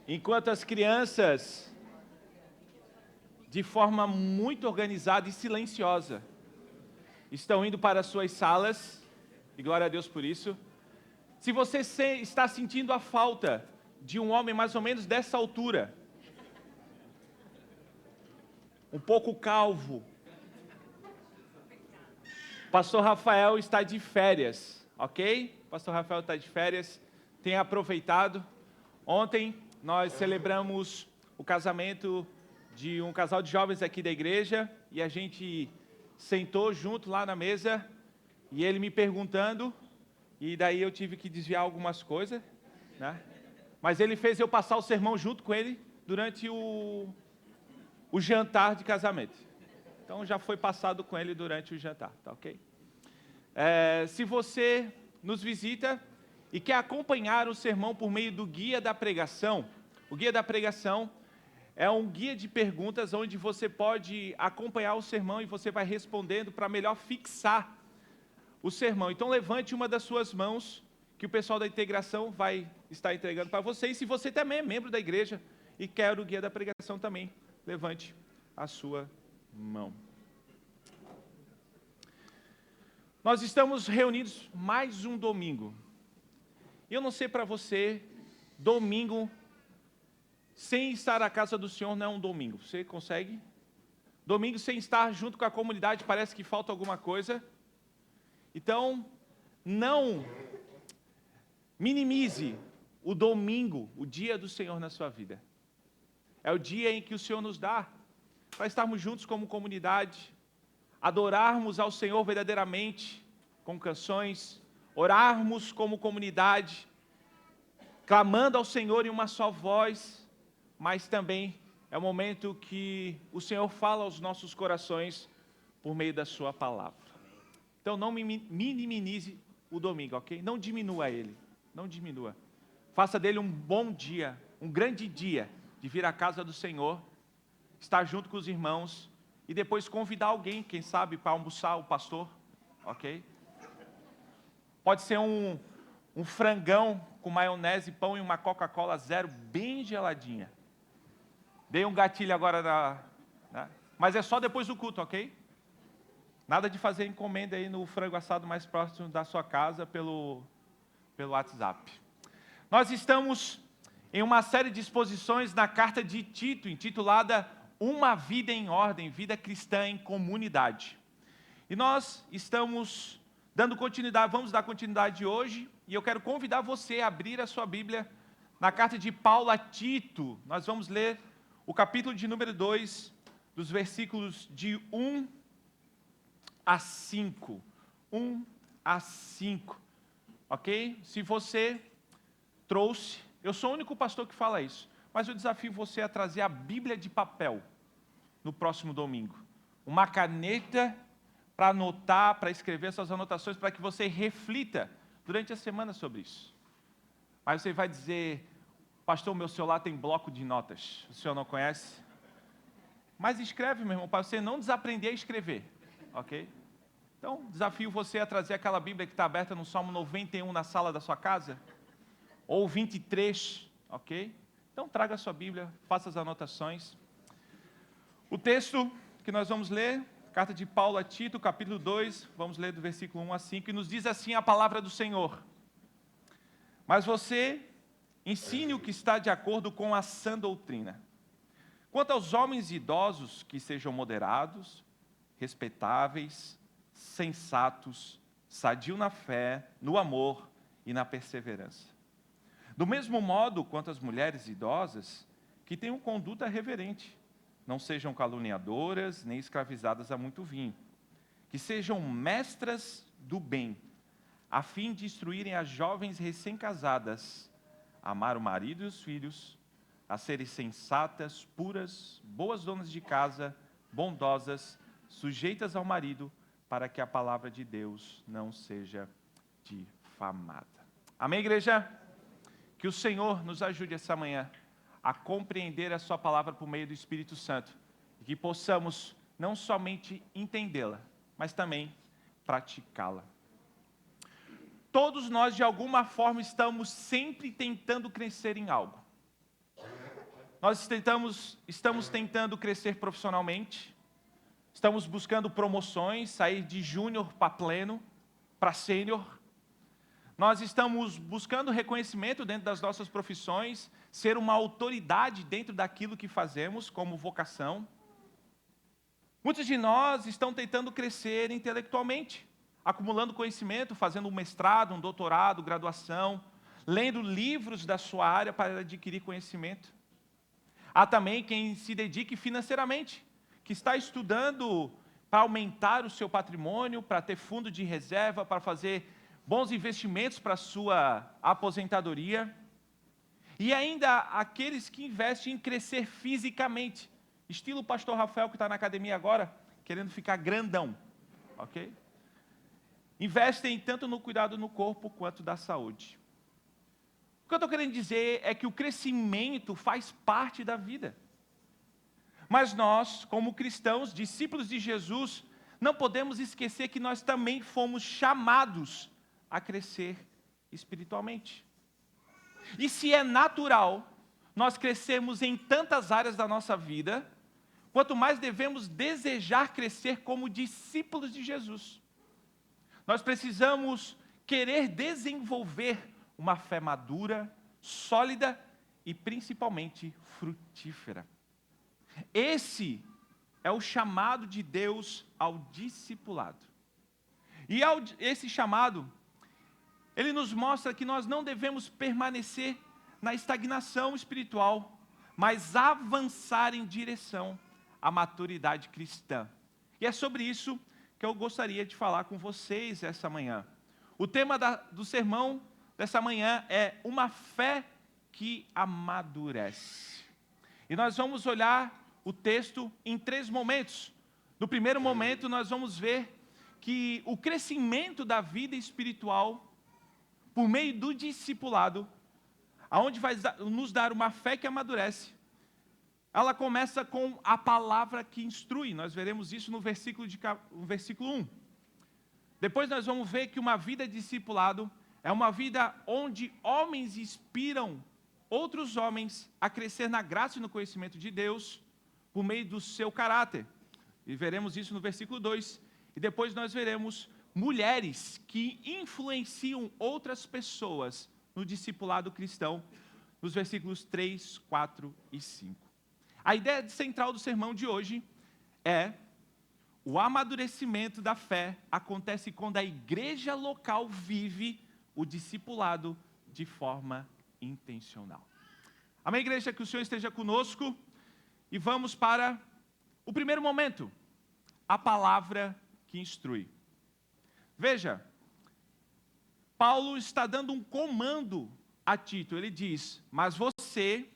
Enquanto as crianças, de forma muito organizada e silenciosa, estão indo para as suas salas, e glória a Deus por isso. Se você está sentindo a falta de um homem mais ou menos dessa altura, um pouco calvo, Pastor Rafael está de férias, ok? Pastor Rafael está de férias, tenha aproveitado. Ontem nós celebramos o casamento de um casal de jovens aqui da igreja e a gente sentou junto lá na mesa e ele me perguntando, e daí eu tive que desviar algumas coisas, né? Mas ele fez eu passar o sermão junto com ele durante o jantar de casamento. Então já foi passado com ele durante o jantar, tá ok? Se você nos visita e quer acompanhar o sermão por meio do Guia da Pregação, o Guia da Pregação é um guia de perguntas onde você pode acompanhar o sermão e você vai respondendo para melhor fixar o sermão. Então levante uma das suas mãos que o pessoal da integração vai estar entregando para você. E se você também é membro da igreja e quer o Guia da Pregação também, levante a sua mão. Nós estamos reunidos mais um domingo. Eu não sei para você, domingo sem estar na casa do Senhor não é um domingo. Você consegue? Domingo sem estar junto com a comunidade parece que falta alguma coisa. Então, não minimize o domingo, o dia do Senhor na sua vida. É o dia em que o Senhor nos dá para estarmos juntos como comunidade, adorarmos ao Senhor verdadeiramente com canções, orarmos como comunidade, clamando ao Senhor em uma só voz, mas também é o momento que o Senhor fala aos nossos corações por meio da sua palavra. Então não minimize o domingo, ok? Não diminua ele, não diminua. Faça dele um bom dia, um grande dia de vir à casa do Senhor, estar junto com os irmãos e depois convidar alguém, quem sabe, para almoçar, o pastor, ok? Pode ser um frangão com maionese, pão e uma Coca-Cola zero bem geladinha. Dei um gatilho agora, mas é só depois do culto, ok? Nada de fazer encomenda aí no frango assado mais próximo da sua casa pelo WhatsApp. Nós estamos em uma série de exposições na carta de Tito, intitulada Uma Vida em Ordem, Vida Cristã em Comunidade. E nós estamos dando continuidade, vamos dar continuidade hoje, e eu quero convidar você a abrir a sua Bíblia na carta de Paulo a Tito. Nós vamos ler o capítulo de número 2, dos versículos de 1 a 5. 1 a 5. Ok? Se você trouxe, eu sou o único pastor que fala isso, mas eu desafio você a trazer a Bíblia de papel no próximo domingo. Uma caneta para anotar, para escrever suas anotações, para que você reflita durante a semana sobre isso. Mas você vai dizer: pastor, meu celular tem bloco de notas, o senhor não conhece? Mas escreve, meu irmão, para você não desaprender a escrever, ok? Então, desafio você a trazer aquela Bíblia que está aberta no Salmo 91 na sala da sua casa, ou 23, ok? Então, traga a sua Bíblia, faça as anotações. O texto que nós vamos ler, carta de Paulo a Tito, capítulo 2, vamos ler do versículo 1 a 5, e nos diz assim a palavra do Senhor: mas você ensine o que está de acordo com a sã doutrina. Quanto aos homens idosos, que sejam moderados, respeitáveis, sensatos, sadios na fé, no amor e na perseverança. Do mesmo modo, quanto às mulheres idosas, que tenham conduta reverente, não sejam caluniadoras, nem escravizadas a muito vinho, que sejam mestras do bem, a fim de instruírem as jovens recém-casadas a amar o marido e os filhos, a serem sensatas, puras, boas donas de casa, bondosas, sujeitas ao marido, para que a palavra de Deus não seja difamada. Amém, igreja? Que o Senhor nos ajude essa manhã a compreender a sua palavra por meio do Espírito Santo, e que possamos não somente entendê-la, mas também praticá-la. Todos nós, de alguma forma, estamos sempre tentando crescer em algo. Estamos tentando crescer profissionalmente, estamos buscando promoções, sair de júnior para pleno, para sênior. Nós estamos buscando reconhecimento dentro das nossas profissões, ser uma autoridade dentro daquilo que fazemos como vocação. Muitos de nós estão tentando crescer intelectualmente, acumulando conhecimento, fazendo um mestrado, um doutorado, graduação, lendo livros da sua área para adquirir conhecimento. Há também quem se dedique financeiramente, que está estudando para aumentar o seu patrimônio, para ter fundo de reserva, para fazer bons investimentos para a sua aposentadoria. E ainda aqueles que investem em crescer fisicamente, estilo o pastor Rafael, que está na academia agora, querendo ficar grandão, ok? Investem tanto no cuidado no corpo, quanto da saúde. O que eu estou querendo dizer é que o crescimento faz parte da vida. Mas nós, como cristãos, discípulos de Jesus, não podemos esquecer que nós também fomos chamados a crescer espiritualmente. E se é natural nós crescermos em tantas áreas da nossa vida, quanto mais devemos desejar crescer como discípulos de Jesus. Nós precisamos querer desenvolver uma fé madura, sólida e principalmente frutífera. Esse é o chamado de Deus ao discipulado. E esse chamado, ele nos mostra que nós não devemos permanecer na estagnação espiritual, mas avançar em direção à maturidade cristã. E é sobre isso que eu gostaria de falar com vocês essa manhã. O tema do sermão dessa manhã é uma fé que amadurece. E nós vamos olhar o texto em 3 momentos. No primeiro momento, nós vamos ver que o crescimento da vida espiritual, por meio do discipulado, aonde vai nos dar uma fé que amadurece, ela começa com a palavra que instrui. Nós veremos isso no versículo 1. Depois nós vamos ver que uma vida de discipulado é uma vida onde homens inspiram outros homens a crescer na graça e no conhecimento de Deus, por meio do seu caráter. E veremos isso no versículo 2. E depois nós veremos mulheres que influenciam outras pessoas no discipulado cristão, nos versículos 3, 4 e 5. A ideia central do sermão de hoje é: o amadurecimento da fé acontece quando a igreja local vive o discipulado de forma intencional. Amém, igreja? Que o Senhor esteja conosco. E vamos para o primeiro momento, a palavra que instrui. Veja, Paulo está dando um comando a Tito. Ele diz: mas você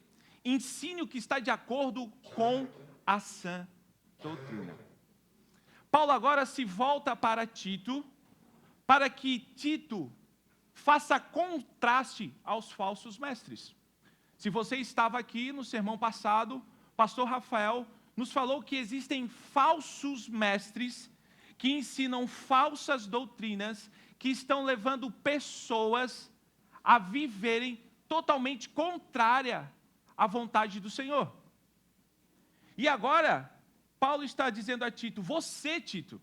ensine o que está de acordo com a sã doutrina. Paulo agora se volta para Tito, para que Tito faça contraste aos falsos mestres. Se você estava aqui no sermão passado, pastor Rafael nos falou que existem falsos mestres que ensinam falsas doutrinas, que estão levando pessoas a viverem totalmente contrária à vontade do Senhor. E agora, Paulo está dizendo a Tito: Tito,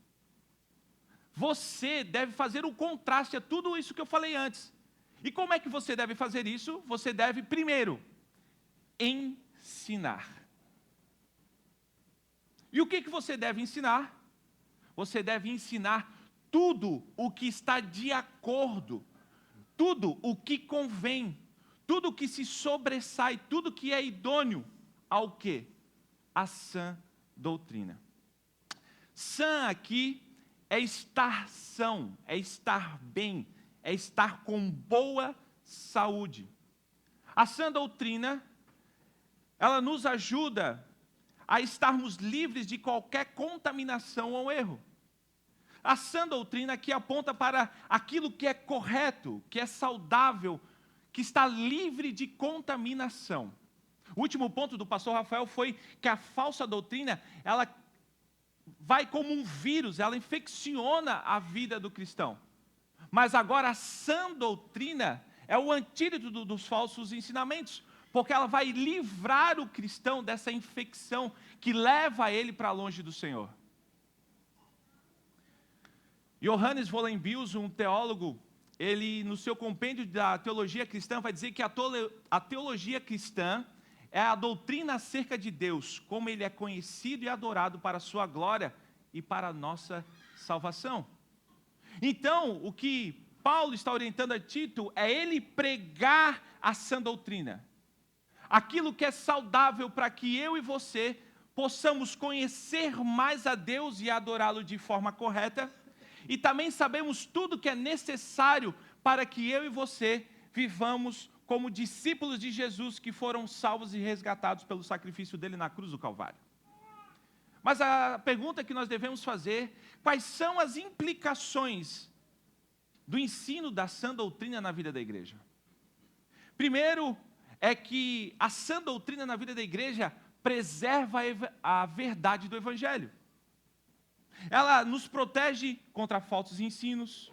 você deve fazer o contraste a tudo isso que eu falei antes. E como é que você deve fazer isso? Você deve, primeiro, ensinar. E o que você deve ensinar? Você deve ensinar tudo o que está de acordo, tudo o que convém, tudo o que se sobressai, tudo que é idôneo ao quê? A sã doutrina. Sã aqui é estar são, é estar bem, é estar com boa saúde. A sã doutrina, ela nos ajuda a estarmos livres de qualquer contaminação ou erro. A sã doutrina aqui aponta para aquilo que é correto, que é saudável, que está livre de contaminação. O último ponto do pastor Rafael foi que a falsa doutrina, ela vai como um vírus, ela infecciona a vida do cristão. Mas agora a sã doutrina é o antídoto dos falsos ensinamentos, porque ela vai livrar o cristão dessa infecção que leva ele para longe do Senhor. Johannes Vollenbius, um teólogo, ele no seu compêndio da teologia cristã vai dizer que a teologia cristã é a doutrina acerca de Deus, como Ele é conhecido e adorado para a sua glória e para a nossa salvação. Então, o que Paulo está orientando a Tito é ele pregar a sã doutrina. Aquilo que é saudável para que eu e você possamos conhecer mais a Deus e adorá-lo de forma correta. E também sabemos tudo que é necessário para que eu e você vivamos como discípulos de Jesus que foram salvos e resgatados pelo sacrifício dele na cruz do Calvário. Mas a pergunta que nós devemos fazer: quais são as implicações do ensino da sã doutrina na vida da igreja? Primeiro, é que a sã doutrina na vida da igreja preserva a verdade do Evangelho. Ela nos protege contra falsos ensinos,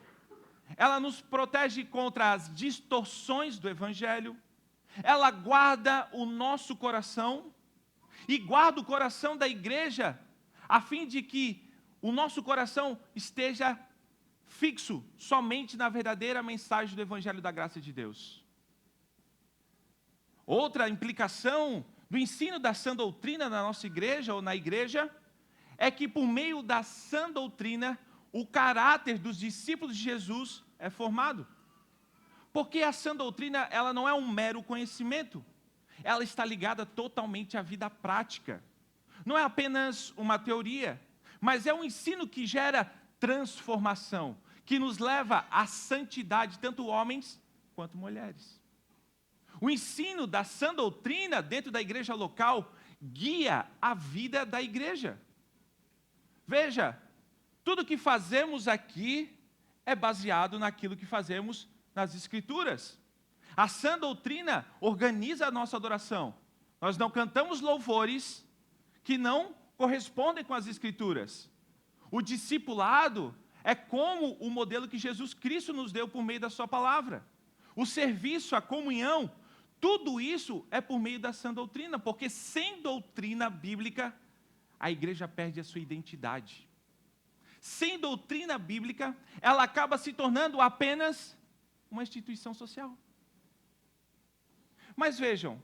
ela nos protege contra as distorções do Evangelho, ela guarda o nosso coração e guarda o coração da igreja, a fim de que o nosso coração esteja fixo somente na verdadeira mensagem do Evangelho da graça de Deus. Outra implicação do ensino da sã doutrina na nossa igreja ou na igreja é que por meio da sã doutrina o caráter dos discípulos de Jesus é formado. Porque a sã doutrina, ela não é um mero conhecimento, ela está ligada totalmente à vida prática. Não é apenas uma teoria, mas é um ensino que gera transformação, que nos leva à santidade, tanto homens quanto mulheres. O ensino da sã doutrina dentro da igreja local guia a vida da igreja. Veja, tudo que fazemos aqui é baseado naquilo que fazemos nas Escrituras. A sã doutrina organiza a nossa adoração. Nós não cantamos louvores que não correspondem com as Escrituras. O discipulado é como o modelo que Jesus Cristo nos deu por meio da sua palavra. O serviço, a comunhão, tudo isso é por meio da sã doutrina, porque sem doutrina bíblica, a igreja perde a sua identidade. Sem doutrina bíblica, ela acaba se tornando apenas uma instituição social. Mas vejam,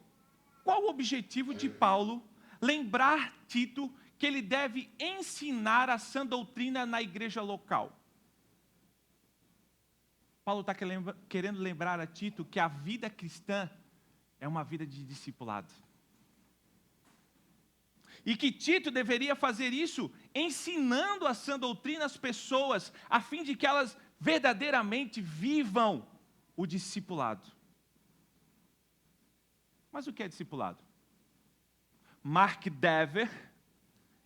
qual o objetivo de Paulo lembrar Tito que ele deve ensinar a sã doutrina na igreja local? Paulo está querendo lembrar a Tito que a vida cristã é uma vida de discipulado. E que Tito deveria fazer isso ensinando a sã doutrina às pessoas, a fim de que elas verdadeiramente vivam o discipulado. Mas o que é discipulado? Mark Dever,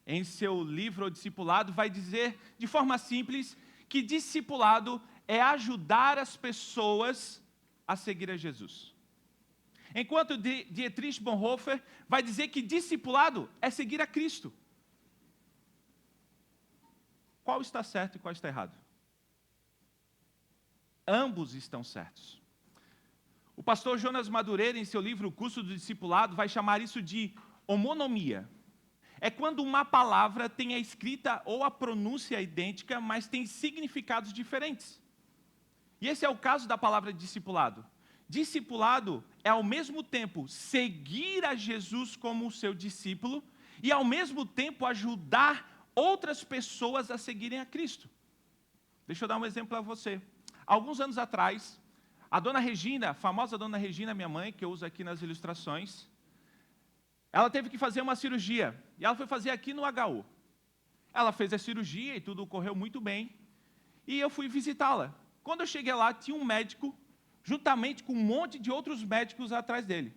em seu livro O Discipulado, vai dizer de forma simples que discipulado é ajudar as pessoas a seguir a Jesus. Enquanto Dietrich Bonhoeffer vai dizer que discipulado é seguir a Cristo. Qual está certo e qual está errado? Ambos estão certos. O pastor Jonas Madureira, em seu livro O Curso do Discipulado, vai chamar isso de homonomia. É quando uma palavra tem a escrita ou a pronúncia idêntica, mas tem significados diferentes. E esse é o caso da palavra discipulado. Discipulado é ao mesmo tempo seguir a Jesus como o seu discípulo e ao mesmo tempo ajudar outras pessoas a seguirem a Cristo. Deixa eu dar um exemplo para você. Alguns anos atrás, a dona Regina, a famosa dona Regina, minha mãe, que eu uso aqui nas ilustrações, ela teve que fazer uma cirurgia e ela foi fazer aqui no HU. Ela fez a cirurgia e tudo correu muito bem e eu fui visitá-la. Quando eu cheguei lá, tinha um médico juntamente com um monte de outros médicos atrás dele.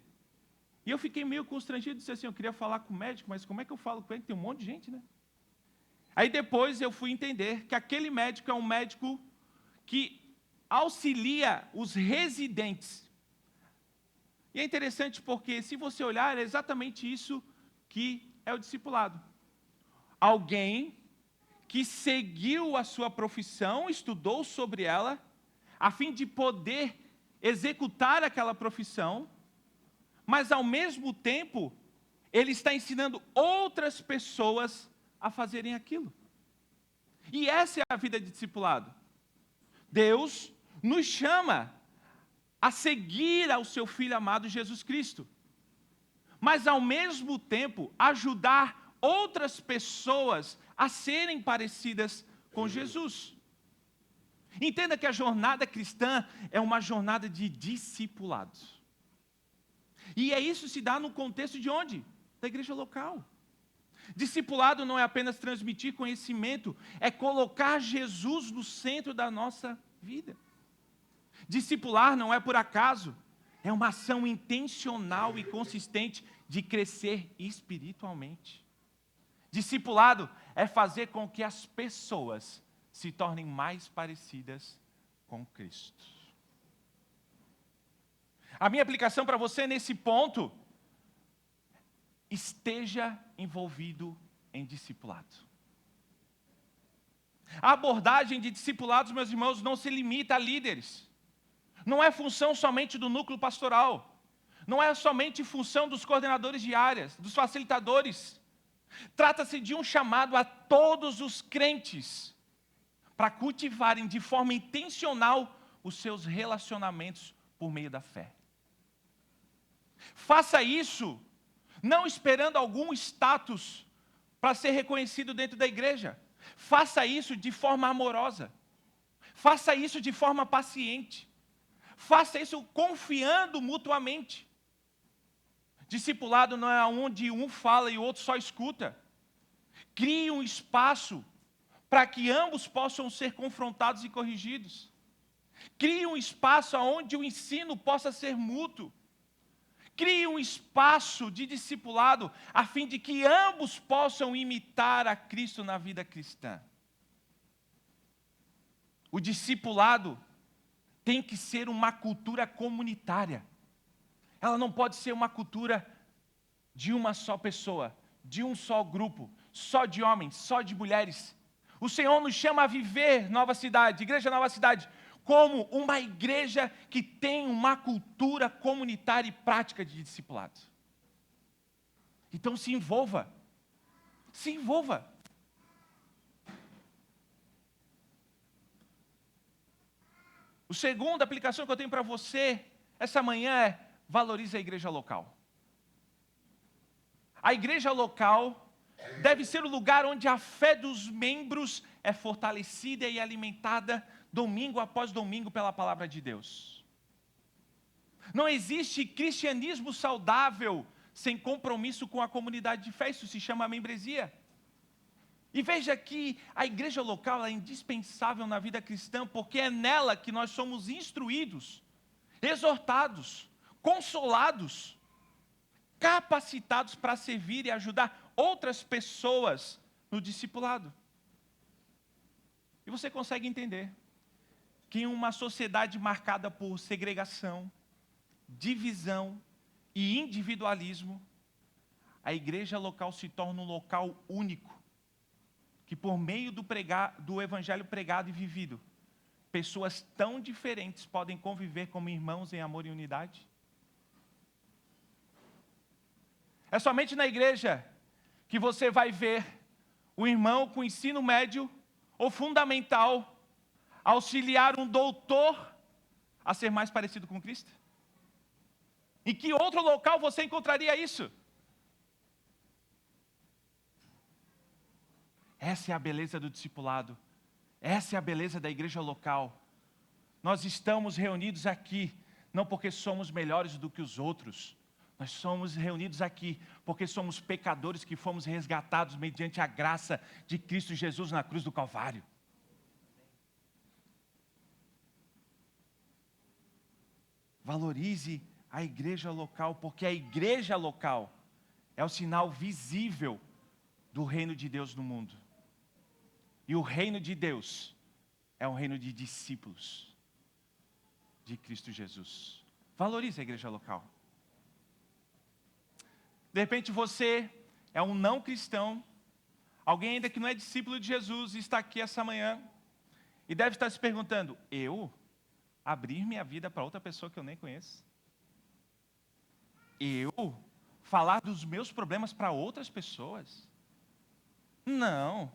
E eu fiquei meio constrangido, disse assim, eu queria falar com o médico, mas como é que eu falo com ele? Tem um monte de gente, né? Aí depois eu fui entender que aquele médico é um médico que auxilia os residentes. E é interessante porque, se você olhar, é exatamente isso que é o discipulado. Alguém que seguiu a sua profissão, estudou sobre ela, a fim de poder executar aquela profissão, mas ao mesmo tempo, ele está ensinando outras pessoas a fazerem aquilo. E essa é a vida de discipulado. Deus nos chama a seguir ao seu Filho amado Jesus Cristo, mas ao mesmo tempo ajudar outras pessoas a serem parecidas com Jesus. Entenda que a jornada cristã é uma jornada de discipulado. E isso se dá no contexto de onde? Da igreja local. Discipulado não é apenas transmitir conhecimento, é colocar Jesus no centro da nossa vida. Discipular não é por acaso, é uma ação intencional e consistente de crescer espiritualmente. Discipulado é fazer com que as pessoas se tornem mais parecidas com Cristo. A minha aplicação para você nesse ponto: esteja envolvido em discipulado. A abordagem de discipulados, meus irmãos, não se limita a líderes. Não é função somente do núcleo pastoral. Não é somente função dos coordenadores de áreas, dos facilitadores. Trata-se de um chamado a todos os crentes para cultivarem de forma intencional os seus relacionamentos por meio da fé. Faça isso não esperando algum status para ser reconhecido dentro da igreja. Faça isso de forma amorosa. Faça isso de forma paciente. Faça isso confiando mutuamente. Discipulado não é onde um fala e o outro só escuta. Crie um espaço para que ambos possam ser confrontados e corrigidos. Crie um espaço onde o ensino possa ser mútuo. Crie um espaço de discipulado a fim de que ambos possam imitar a Cristo na vida cristã. O discipulado tem que ser uma cultura comunitária. Ela não pode ser uma cultura de uma só pessoa, de um só grupo, só de homens, só de mulheres. O Senhor nos chama a viver Nova Cidade, Igreja Nova Cidade, como uma igreja que tem uma cultura comunitária e prática de discipulado. Então se envolva. Se envolva. A segunda aplicação que eu tenho para você essa manhã é: valorize a igreja local. A igreja local deve ser o lugar onde a fé dos membros é fortalecida e alimentada domingo após domingo pela palavra de Deus. Não existe cristianismo saudável sem compromisso com a comunidade de fé. Isso se chama membresia. E veja que a igreja local é indispensável na vida cristã, porque é nela que nós somos instruídos, exortados, consolados, capacitados para servir e ajudar outras pessoas no discipulado. E você consegue entender que em uma sociedade marcada por segregação, divisão e individualismo, a igreja local se torna um local único, que por meio do evangelho pregado e vivido, pessoas tão diferentes podem conviver como irmãos em amor e unidade. É somente na igreja que você vai ver o irmão com ensino médio ou fundamental auxiliar um doutor a ser mais parecido com Cristo. Em que outro local você encontraria isso? Essa é a beleza do discipulado. Essa é a beleza da igreja local. Nós estamos reunidos aqui, não porque somos melhores do que os outros. Nós somos reunidos aqui porque somos pecadores que fomos resgatados mediante a graça de Cristo Jesus na cruz do Calvário. Valorize a igreja local, porque a igreja local é o sinal visível do reino de Deus no mundo. E o reino de Deus é um reino de discípulos de Cristo Jesus. Valorize a igreja local. De repente você é um não cristão, alguém ainda que não é discípulo de Jesus e está aqui essa manhã e deve estar se perguntando: eu abrir minha vida para outra pessoa que eu nem conheço? Eu falar dos meus problemas para outras pessoas? Não,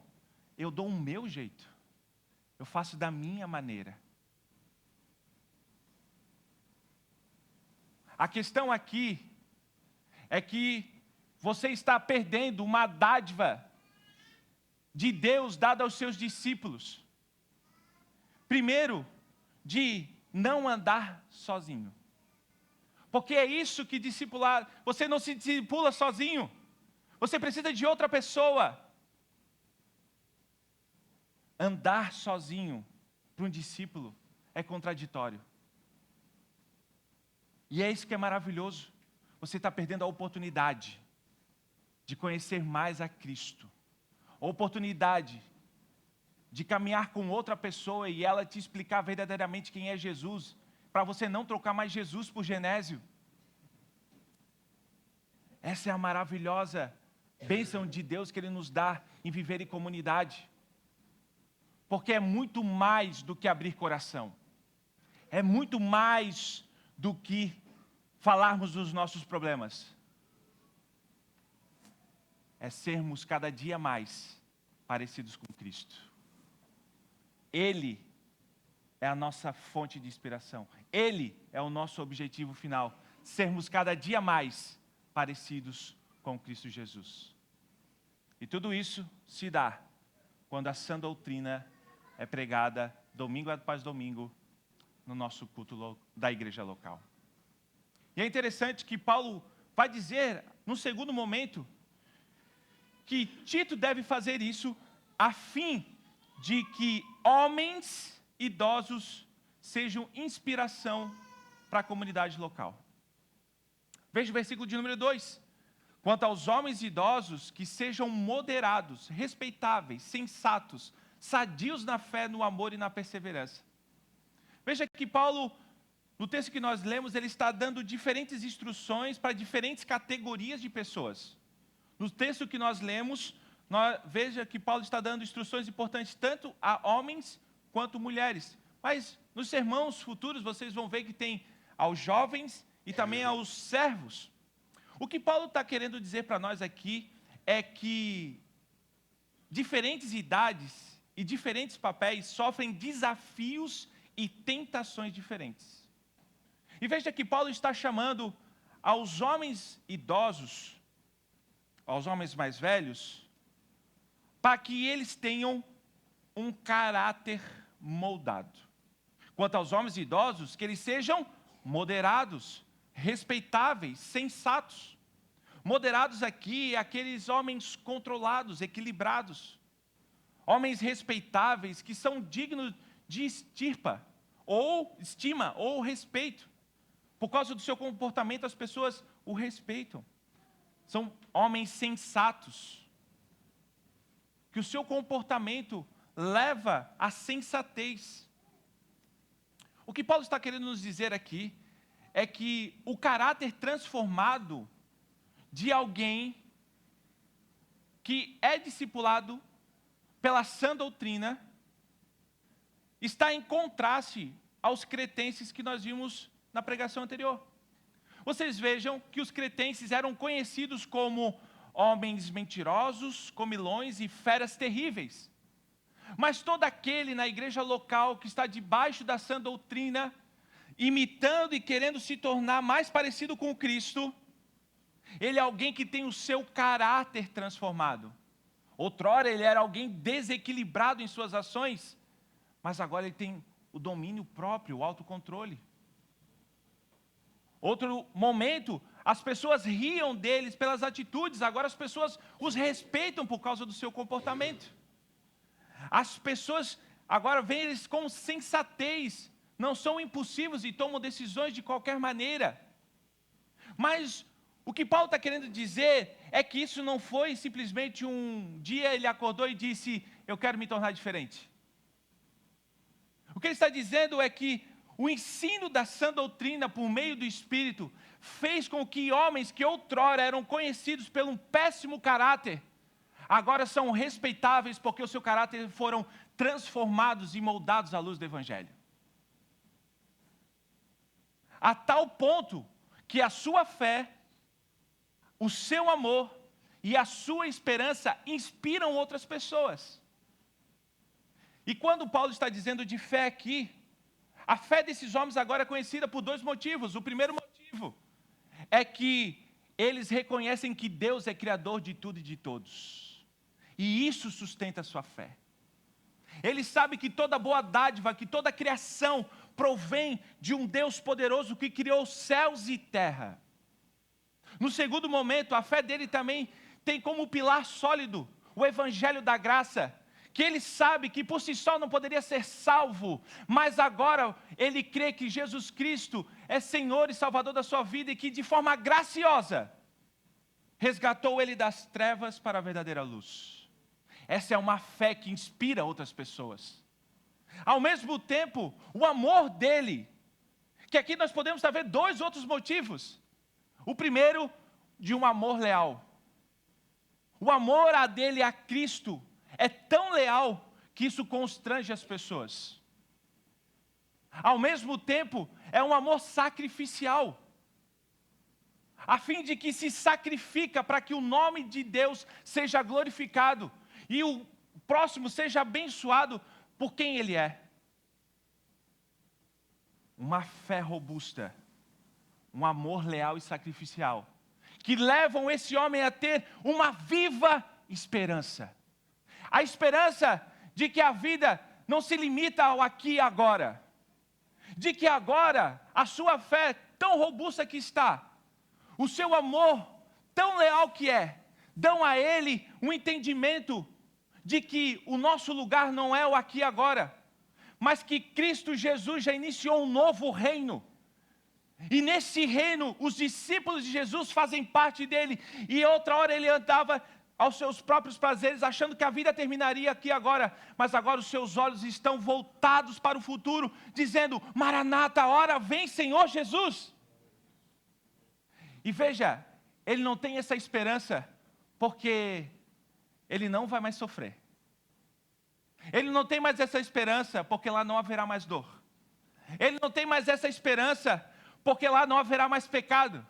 eu dou o meu jeito. Eu faço da minha maneira. A questão aqui é que você está perdendo uma dádiva de Deus dada aos seus discípulos. Primeiro, de não andar sozinho. Porque é isso que discipular, você não se discipula sozinho. Você precisa de outra pessoa. Andar sozinho para um discípulo é contraditório. E é isso que é maravilhoso. Você está perdendo a oportunidade de conhecer mais a Cristo. A oportunidade de caminhar com outra pessoa e ela te explicar verdadeiramente quem é Jesus, para você não trocar mais Jesus por Genésio. Essa é a maravilhosa bênção de Deus que Ele nos dá em viver em comunidade. Porque é muito mais do que abrir coração. É muito mais do que falarmos dos nossos problemas. É sermos cada dia mais parecidos com Cristo. Ele é a nossa fonte de inspiração. Ele é o nosso objetivo final. Sermos cada dia mais parecidos com Cristo Jesus. E tudo isso se dá quando a sã doutrina é pregada domingo após domingo no nosso culto da igreja local. E é interessante que Paulo vai dizer, num segundo momento, que Tito deve fazer isso a fim de que homens idosos sejam inspiração para a comunidade local. Veja o versículo de número 2. Quanto aos homens idosos, que sejam moderados, respeitáveis, sensatos, sadios na fé, no amor e na perseverança. Veja que Paulo, no texto que nós lemos, ele está dando diferentes instruções para diferentes categorias de pessoas. No texto que nós lemos, veja que Paulo está dando instruções importantes tanto a homens quanto mulheres. Mas nos sermões futuros vocês vão ver que tem aos jovens e também aos servos. O que Paulo está querendo dizer para nós aqui é que diferentes idades e diferentes papéis sofrem desafios e tentações diferentes. E veja que Paulo está chamando aos homens idosos, aos homens mais velhos, para que eles tenham um caráter moldado. Quanto aos homens idosos, que eles sejam moderados, respeitáveis, sensatos. Moderados aqui é aqueles homens controlados, equilibrados. Homens respeitáveis que são dignos de estima ou respeito. Por causa do seu comportamento, as pessoas o respeitam. São homens sensatos. Que o seu comportamento leva à sensatez. O que Paulo está querendo nos dizer aqui é que o caráter transformado de alguém que é discipulado pela sã doutrina está em contraste aos cretenses que nós vimos na pregação anterior. Vocês vejam que os cretenses eram conhecidos como homens mentirosos, comilões e feras terríveis. Mas todo aquele na igreja local que está debaixo da sã doutrina, imitando e querendo se tornar mais parecido com Cristo, ele é alguém que tem o seu caráter transformado. Outrora ele era alguém desequilibrado em suas ações, mas agora ele tem o domínio próprio, o autocontrole. Outro momento, as pessoas riam deles pelas atitudes, agora as pessoas os respeitam por causa do seu comportamento. As pessoas agora veem eles com sensatez, não são impulsivos e tomam decisões de qualquer maneira. Mas o que Paulo está querendo dizer é que isso não foi simplesmente um dia ele acordou e disse, eu quero me tornar diferente. O que ele está dizendo é que o ensino da sã doutrina por meio do Espírito fez com que homens que outrora eram conhecidos pelo um péssimo caráter, agora são respeitáveis porque o seu caráter foram transformados e moldados à luz do Evangelho. A tal ponto que a sua fé o seu amor e a sua esperança inspiram outras pessoas. E quando Paulo está dizendo de fé aqui, a fé desses homens agora é conhecida por dois motivos. O primeiro motivo é que eles reconhecem que Deus é criador de tudo e de todos. E isso sustenta a sua fé. Eles sabem que toda boa dádiva, que toda criação provém de um Deus poderoso que criou céus e terra. No segundo momento, a fé dele também tem como pilar sólido o evangelho da graça, que ele sabe que por si só não poderia ser salvo, mas agora ele crê que Jesus Cristo é Senhor e Salvador da sua vida e que de forma graciosa resgatou ele das trevas para a verdadeira luz. Essa é uma fé que inspira outras pessoas. Ao mesmo tempo, o amor dele, que aqui nós podemos ver dois outros motivos. O primeiro, de um amor leal. O amor dele a Cristo é tão leal que isso constrange as pessoas. Ao mesmo tempo, é um amor sacrificial, a fim de que se sacrifica para que o nome de Deus seja glorificado e o próximo seja abençoado por quem ele é. Uma fé robusta, um amor leal e sacrificial, que levam esse homem a ter uma viva esperança. A esperança de que a vida não se limita ao aqui e agora. De que agora a sua fé tão robusta que está, o seu amor tão leal que é, dão a ele um entendimento de que o nosso lugar não é o aqui e agora, mas que Cristo Jesus já iniciou um novo reino. E nesse reino, os discípulos de Jesus fazem parte dele. E outra hora ele andava aos seus próprios prazeres, achando que a vida terminaria aqui agora. Mas agora os seus olhos estão voltados para o futuro, dizendo: Maranata, hora vem, Senhor Jesus. E veja, ele não tem essa esperança porque ele não vai mais sofrer. Ele não tem mais essa esperança porque lá não haverá mais dor. Ele não tem mais essa esperança porque lá não haverá mais pecado.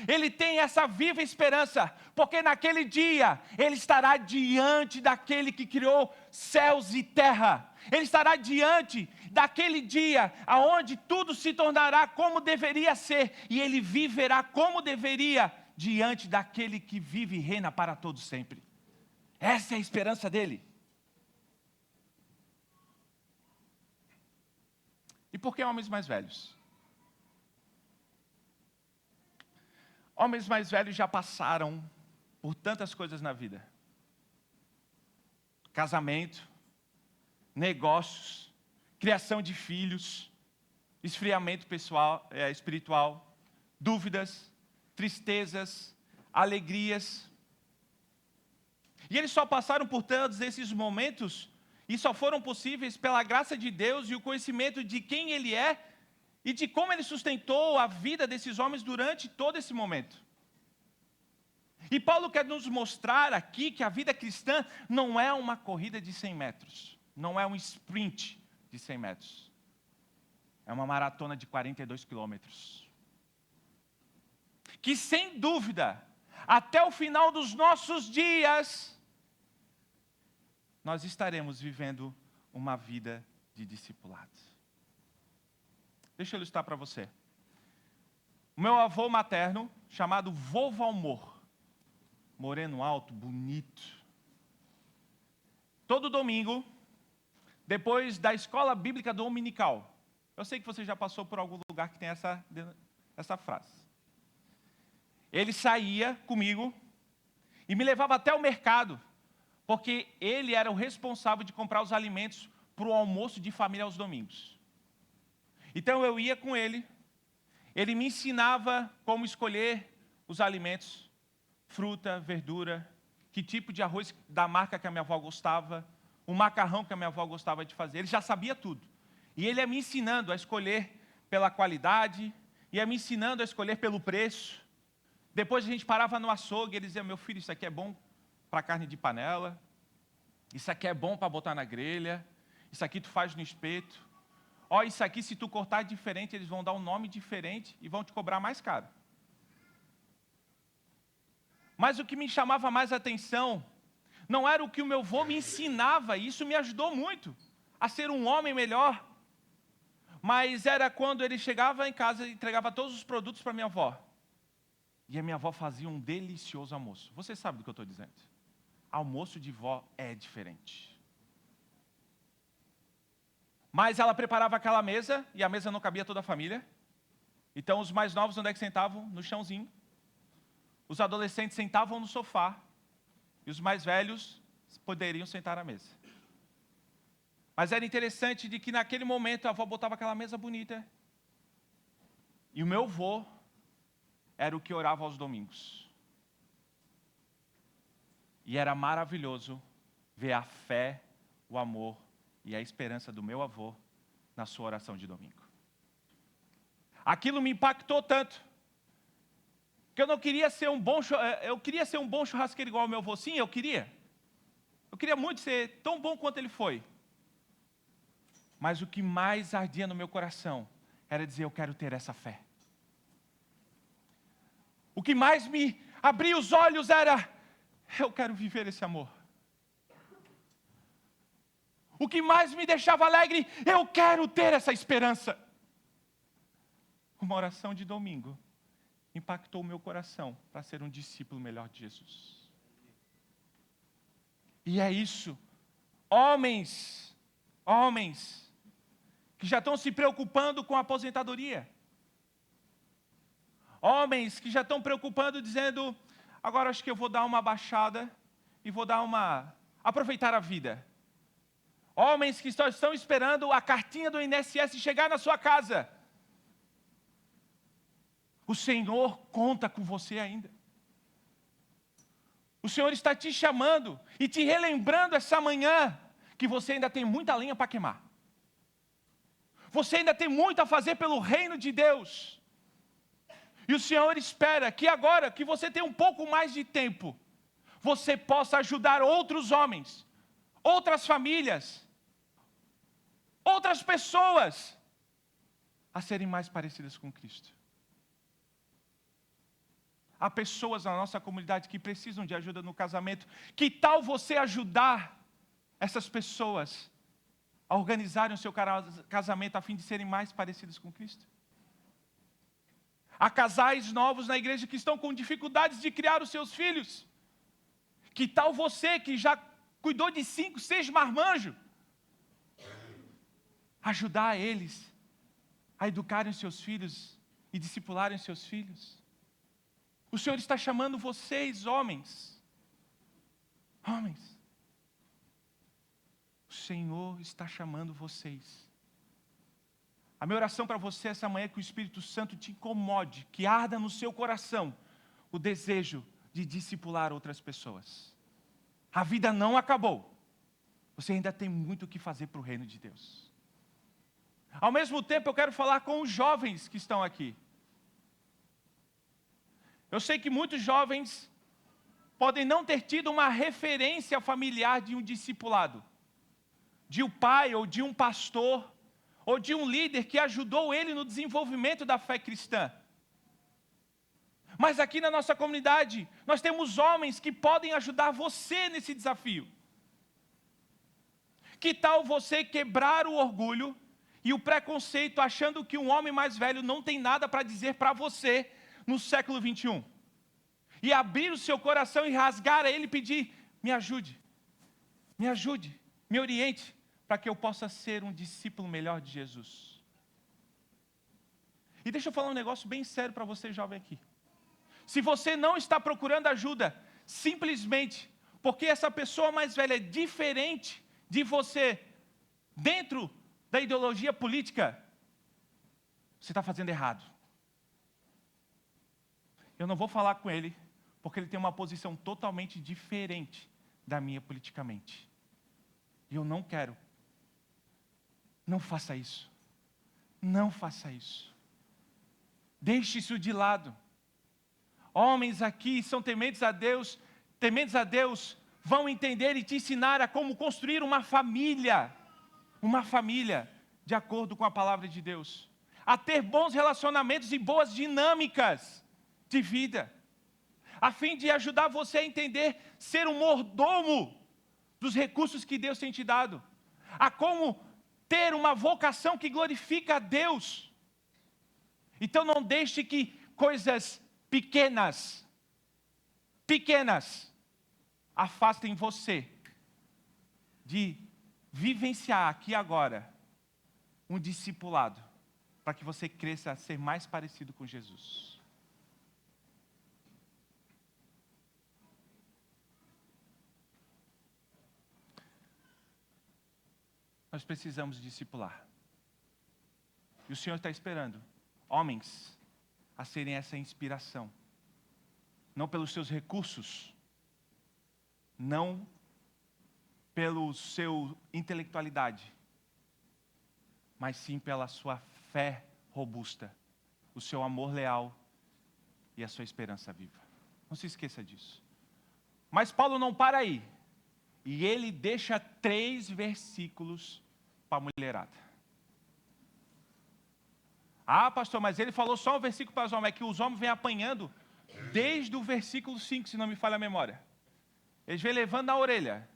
Ele tem essa viva esperança, porque naquele dia ele estará diante daquele que criou céus e terra. Ele estará diante daquele dia aonde tudo se tornará como deveria ser, e ele viverá como deveria diante daquele que vive e reina para todos sempre. Essa é a esperança dele. E por que homens mais velhos? Homens mais velhos já passaram por tantas coisas na vida. Casamento, negócios, criação de filhos, esfriamento espiritual, dúvidas, tristezas, alegrias. E eles só passaram por todos esses momentos e só foram possíveis pela graça de Deus e o conhecimento de quem Ele é e de como Ele sustentou a vida desses homens durante todo esse momento. E Paulo quer nos mostrar aqui que a vida cristã não é uma corrida de 100 metros, não é um sprint de 100 metros, é uma maratona de 42 quilômetros. Que sem dúvida, até o final dos nossos dias, nós estaremos vivendo uma vida de discipulado. Deixa eu ilustrar para você. O meu avô materno, chamado Vô Valmor, moreno alto, bonito. Todo domingo, depois da escola bíblica dominical, eu sei que você já passou por algum lugar que tem essa frase. Ele saía comigo e me levava até o mercado, porque ele era o responsável de comprar os alimentos para o almoço de família aos domingos. Então eu ia com ele, ele me ensinava como escolher os alimentos, fruta, verdura, que tipo de arroz da marca que a minha avó gostava, o macarrão que a minha avó gostava de fazer, ele já sabia tudo. E ele ia me ensinando a escolher pela qualidade, ia me ensinando a escolher pelo preço. Depois a gente parava no açougue, ele dizia: meu filho, isso aqui é bom para carne de panela, isso aqui é bom para botar na grelha, isso aqui tu faz no espeto. Ó, isso aqui se tu cortar diferente, eles vão dar um nome diferente e vão te cobrar mais caro. Mas o que me chamava mais atenção não era o que o meu avô me ensinava, e isso me ajudou muito a ser um homem melhor. Mas era quando ele chegava em casa e entregava todos os produtos para minha avó. E a minha avó fazia um delicioso almoço. Você sabe do que eu estou dizendo. Almoço de vó é diferente. Mas ela preparava aquela mesa, e a mesa não cabia toda a família. Então os mais novos onde é que sentavam? No chãozinho. Os adolescentes sentavam no sofá. E os mais velhos poderiam sentar à mesa. Mas era interessante de que naquele momento a avó botava aquela mesa bonita. E o meu avô era o que orava aos domingos. E era maravilhoso ver a fé, o amor e a esperança do meu avô na sua oração de domingo. Aquilo me impactou tanto, que eu não queria ser eu queria ser um bom churrasqueiro igual ao meu avô. Sim, eu queria. Eu queria muito ser tão bom quanto ele foi. Mas o que mais ardia no meu coração era dizer, eu quero ter essa fé. O que mais me abria os olhos era, eu quero viver esse amor. O que mais me deixava alegre, eu quero ter essa esperança. Uma oração de domingo impactou o meu coração para ser um discípulo melhor de Jesus. E é isso. Homens que já estão se preocupando com a aposentadoria. Homens que já estão preocupando, dizendo, agora acho que eu vou dar uma baixada e vou aproveitar a vida. Homens que só estão esperando a cartinha do INSS chegar na sua casa. O Senhor conta com você ainda. O Senhor está te chamando e te relembrando essa manhã que você ainda tem muita lenha para queimar. Você ainda tem muito a fazer pelo reino de Deus. E o Senhor espera que agora, que você tem um pouco mais de tempo, você possa ajudar outros homens, outras famílias, outras pessoas a serem mais parecidas com Cristo. Há pessoas na nossa comunidade que precisam de ajuda no casamento. Que tal você ajudar essas pessoas a organizarem o seu casamento a fim de serem mais parecidos com Cristo? Há casais novos na igreja que estão com dificuldades de criar os seus filhos. Que tal você que já cuidou de 5, 6 marmanjos, ajudar eles a educarem os seus filhos e discipularem os seus filhos? O Senhor está chamando vocês, homens. Homens. O Senhor está chamando vocês. A minha oração para você essa manhã é que o Espírito Santo te incomode, que arda no seu coração o desejo de discipular outras pessoas. A vida não acabou. Você ainda tem muito o que fazer para o reino de Deus. Ao mesmo tempo, eu quero falar com os jovens que estão aqui. Eu sei que muitos jovens podem não ter tido uma referência familiar de um discipulado, de um pai ou de um pastor, ou de um líder que ajudou ele no desenvolvimento da fé cristã. Mas aqui na nossa comunidade, nós temos homens que podem ajudar você nesse desafio. Que tal você quebrar o orgulho e o preconceito, achando que um homem mais velho não tem nada para dizer para você no século 21? E abrir o seu coração e rasgar a ele e pedir, me ajude, me oriente, para que eu possa ser um discípulo melhor de Jesus. E deixa eu falar um negócio bem sério para você jovem aqui. Se você não está procurando ajuda, simplesmente porque essa pessoa mais velha é diferente de você, dentro da ideologia política, você está fazendo errado. Eu não vou falar com ele, porque ele tem uma posição totalmente diferente da minha politicamente. E eu não quero. Não faça isso. Não faça isso. Deixe isso de lado. Homens aqui são tementes a Deus, vão entender e te ensinar a como construir uma família de acordo com a palavra de Deus, a ter bons relacionamentos e boas dinâmicas de vida, a fim de ajudar você a entender ser um mordomo dos recursos que Deus tem te dado, a como ter uma vocação que glorifica a Deus. Então não deixe que coisas pequenas afastem você de vivenciar aqui e agora um discipulado, para que você cresça a ser mais parecido com Jesus. Nós precisamos discipular. E o Senhor está esperando homens a serem essa inspiração. Não pelos seus recursos, não pela sua intelectualidade, mas sim pela sua fé robusta, o seu amor leal e a sua esperança viva. Não se esqueça disso. Mas Paulo não para aí. E ele deixa 3 versículos para a mulherada. Ah, pastor, mas ele falou só um versículo para os homens. É que os homens vêm apanhando desde o versículo 5, se não me falha a memória. Eles vêm levando na orelha.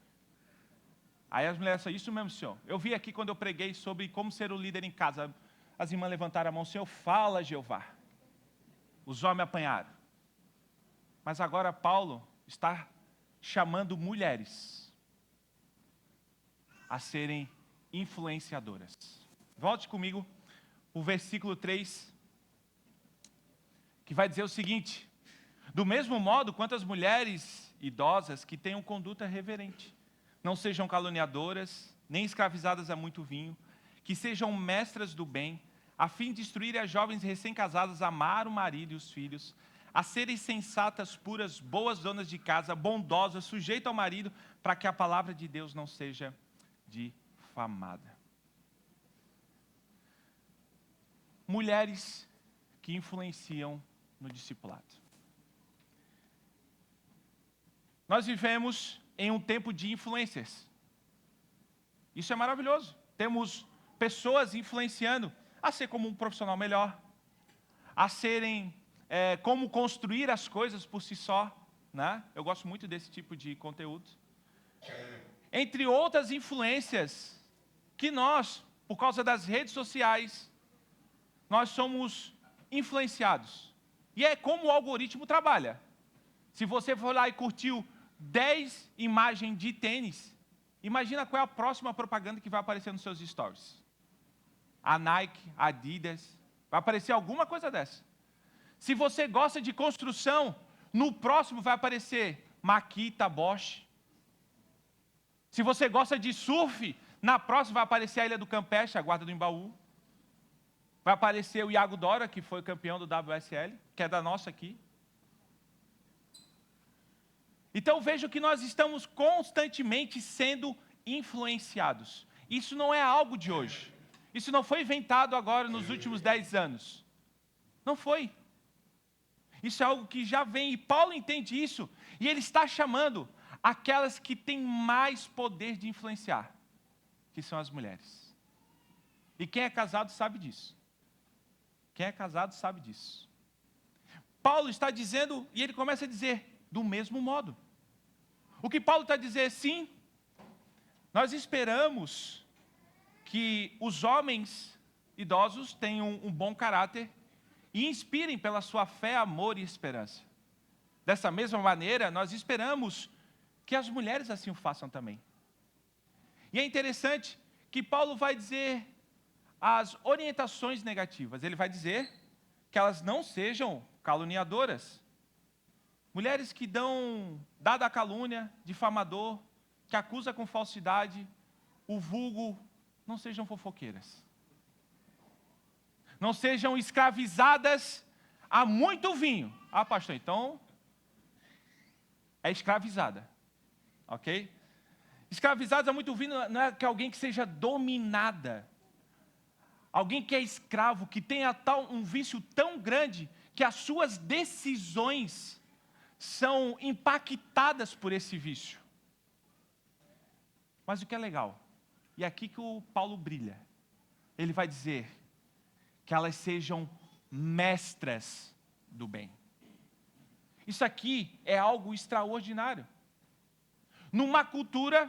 Aí as mulheres falam, isso mesmo, senhor. Eu vi aqui quando eu preguei sobre como ser o líder em casa. As irmãs levantaram a mão, Senhor, fala, Jeová. Os homens apanharam. Mas agora Paulo está chamando mulheres a serem influenciadoras. Volte comigo o versículo 3, que vai dizer o seguinte: do mesmo modo, quantas mulheres idosas que tenham conduta reverente, não sejam caluniadoras, nem escravizadas a muito vinho, que sejam mestras do bem, a fim de instruírem as jovens recém-casadas a amar o marido e os filhos, a serem sensatas, puras, boas donas de casa, bondosas, sujeitas ao marido, para que a palavra de Deus não seja difamada. Mulheres que influenciam no discipulado. Nós vivemos em um tempo de influencers. Isso é maravilhoso. Temos pessoas influenciando a ser como um profissional melhor, a serem como construir as coisas por si só, né? Eu gosto muito desse tipo de conteúdo. Entre outras influências que nós, por causa das redes sociais, nós somos influenciados. E é como o algoritmo trabalha. Se você for lá e curtiu 10 imagens de tênis, imagina qual é a próxima propaganda que vai aparecer nos seus stories. A Nike, a Adidas, vai aparecer alguma coisa dessa. Se você gosta de construção, no próximo vai aparecer Makita, Bosch. Se você gosta de surf, na próxima vai aparecer a Ilha do Campeche, a Guarda do Embaú. Vai aparecer o Iago Dora, que foi campeão do WSL, que é da nossa aqui. Então vejo que nós estamos constantemente sendo influenciados. Isso não é algo de hoje. Isso não foi inventado agora nos últimos 10 anos. Não foi. Isso é algo que já vem, e Paulo entende isso, e ele está chamando aquelas que têm mais poder de influenciar, que são as mulheres. E quem é casado sabe disso. Quem é casado sabe disso. Paulo está dizendo, e ele começa a dizer, do mesmo modo. O que Paulo está dizendo, sim, nós esperamos que os homens idosos tenham um bom caráter e inspirem pela sua fé, amor e esperança. Dessa mesma maneira, nós esperamos que as mulheres assim o façam também. E é interessante que Paulo vai dizer as orientações negativas. Ele vai dizer que elas não sejam caluniadoras. Mulheres que dão, dada a calúnia, difamador, que acusa com falsidade, o vulgo, não sejam fofoqueiras. Não sejam escravizadas a muito vinho. Ah, pastor, então é escravizada, ok? Escravizadas a muito vinho não é que alguém que seja dominada. Alguém que é escravo, que tenha um vício tão grande que as suas decisões são impactadas por esse vício. Mas o que é legal, e é aqui que o Paulo brilha, ele vai dizer que elas sejam mestras do bem. Isso aqui é algo extraordinário. Numa cultura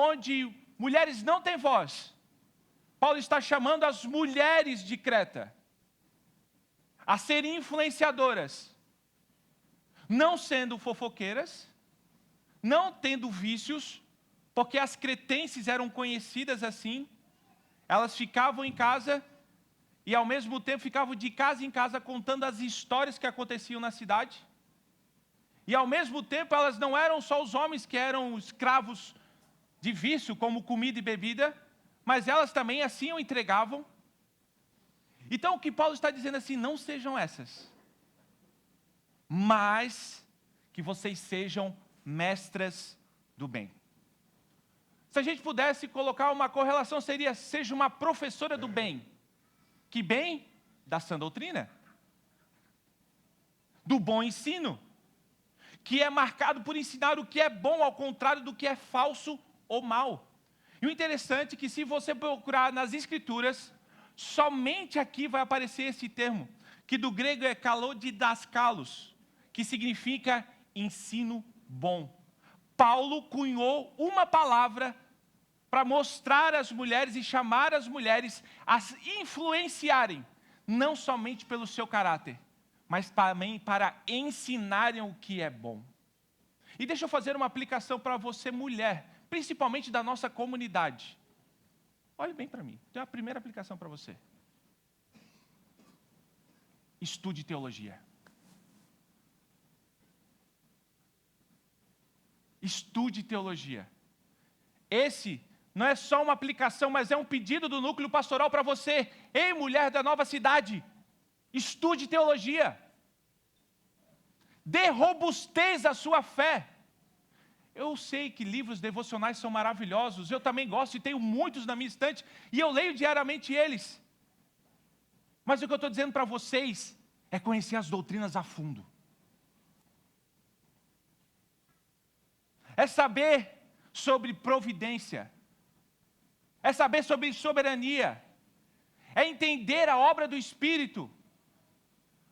onde mulheres não têm voz, Paulo está chamando as mulheres de Creta a serem influenciadoras, não sendo fofoqueiras, não tendo vícios, porque as cretenses eram conhecidas assim. Elas ficavam em casa e ao mesmo tempo ficavam de casa em casa contando as histórias que aconteciam na cidade. E ao mesmo tempo elas não eram só os homens que eram escravos de vício, como comida e bebida, mas elas também assim o entregavam. Então o que Paulo está dizendo assim, não sejam essas, mas que vocês sejam mestras do bem. Se a gente pudesse colocar uma correlação, seja uma professora do bem. Que bem? Da sã doutrina. Do bom ensino. Que é marcado por ensinar o que é bom, ao contrário do que é falso ou mal. E o interessante é que se você procurar nas Escrituras, somente aqui vai aparecer esse termo, que do grego é kalodidaskalos, que significa ensino bom. Paulo cunhou uma palavra para mostrar às mulheres e chamar as mulheres a influenciarem, não somente pelo seu caráter, mas também para ensinarem o que é bom. E deixa eu fazer uma aplicação para você, mulher, principalmente da nossa comunidade. Olhe bem para mim, tenho a primeira aplicação para você. Estude teologia. Estude teologia. Esse não é só uma aplicação, mas é um pedido do núcleo pastoral para você. Ei, mulher da nova cidade, estude teologia. Dê robustez à sua fé. Eu sei que livros devocionais são maravilhosos, eu também gosto e tenho muitos na minha estante, e eu leio diariamente eles. Mas o que eu estou dizendo para vocês é conhecer as doutrinas a fundo. É saber sobre providência. É saber sobre soberania. É entender a obra do Espírito.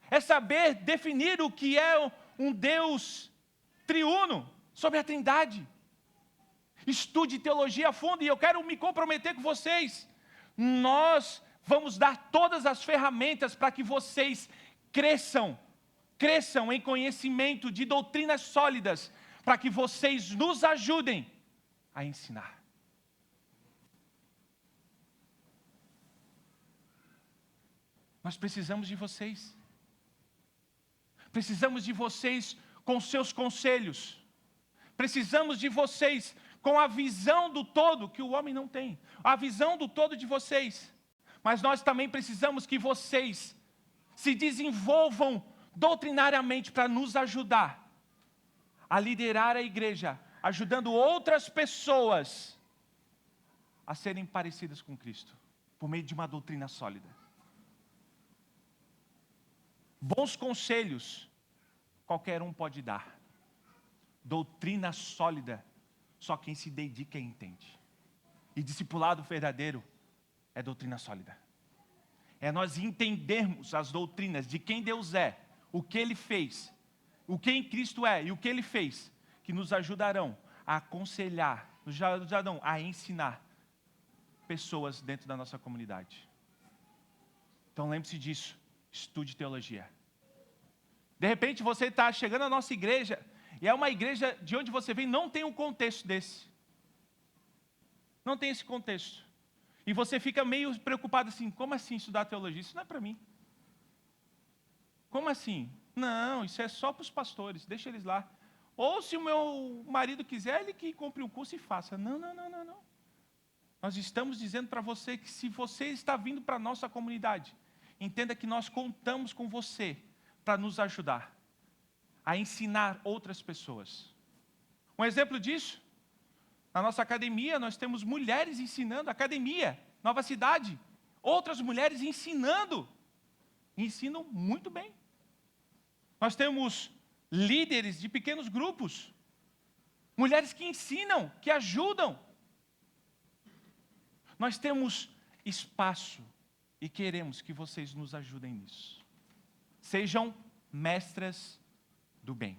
É saber definir o que é um Deus triuno, sobre a Trindade. Estude teologia a fundo, e eu quero me comprometer com vocês. Nós vamos dar todas as ferramentas para que vocês cresçam em conhecimento de doutrinas sólidas, para que vocês nos ajudem a ensinar. Nós precisamos de vocês. Precisamos de vocês com seus conselhos. Precisamos de vocês com a visão do todo que o homem não tem. A visão do todo de vocês. Mas nós também precisamos que vocês se desenvolvam doutrinariamente para nos ajudar a liderar a igreja, ajudando outras pessoas a serem parecidas com Cristo, por meio de uma doutrina sólida. Bons conselhos, qualquer um pode dar. Doutrina sólida, só quem se dedica e entende. E discipulado verdadeiro é doutrina sólida. É nós entendermos as doutrinas de quem Deus é, o que Ele fez, o que em Cristo é e o que Ele fez, que nos ajudarão a aconselhar, nos ajudarão a ensinar pessoas dentro da nossa comunidade. Então lembre-se disso, estude teologia. De repente você está chegando à nossa igreja, e é uma igreja de onde você vem, não tem um contexto desse. Não tem esse contexto. E você fica meio preocupado assim, como assim estudar teologia? Isso não é para mim. Como assim? Não, isso é só para os pastores, deixa eles lá. Ou se o meu marido quiser, ele que compre um curso e faça. Não. Nós estamos dizendo para você que se você está vindo para a nossa comunidade, entenda que nós contamos com você para nos ajudar a ensinar outras pessoas. Um exemplo disso, na nossa academia, nós temos mulheres ensinando, academia, Nova Cidade, outras mulheres ensinando, ensinam muito bem. Nós temos líderes de pequenos grupos, mulheres que ensinam, que ajudam. Nós temos espaço e queremos que vocês nos ajudem nisso. Sejam mestras do bem.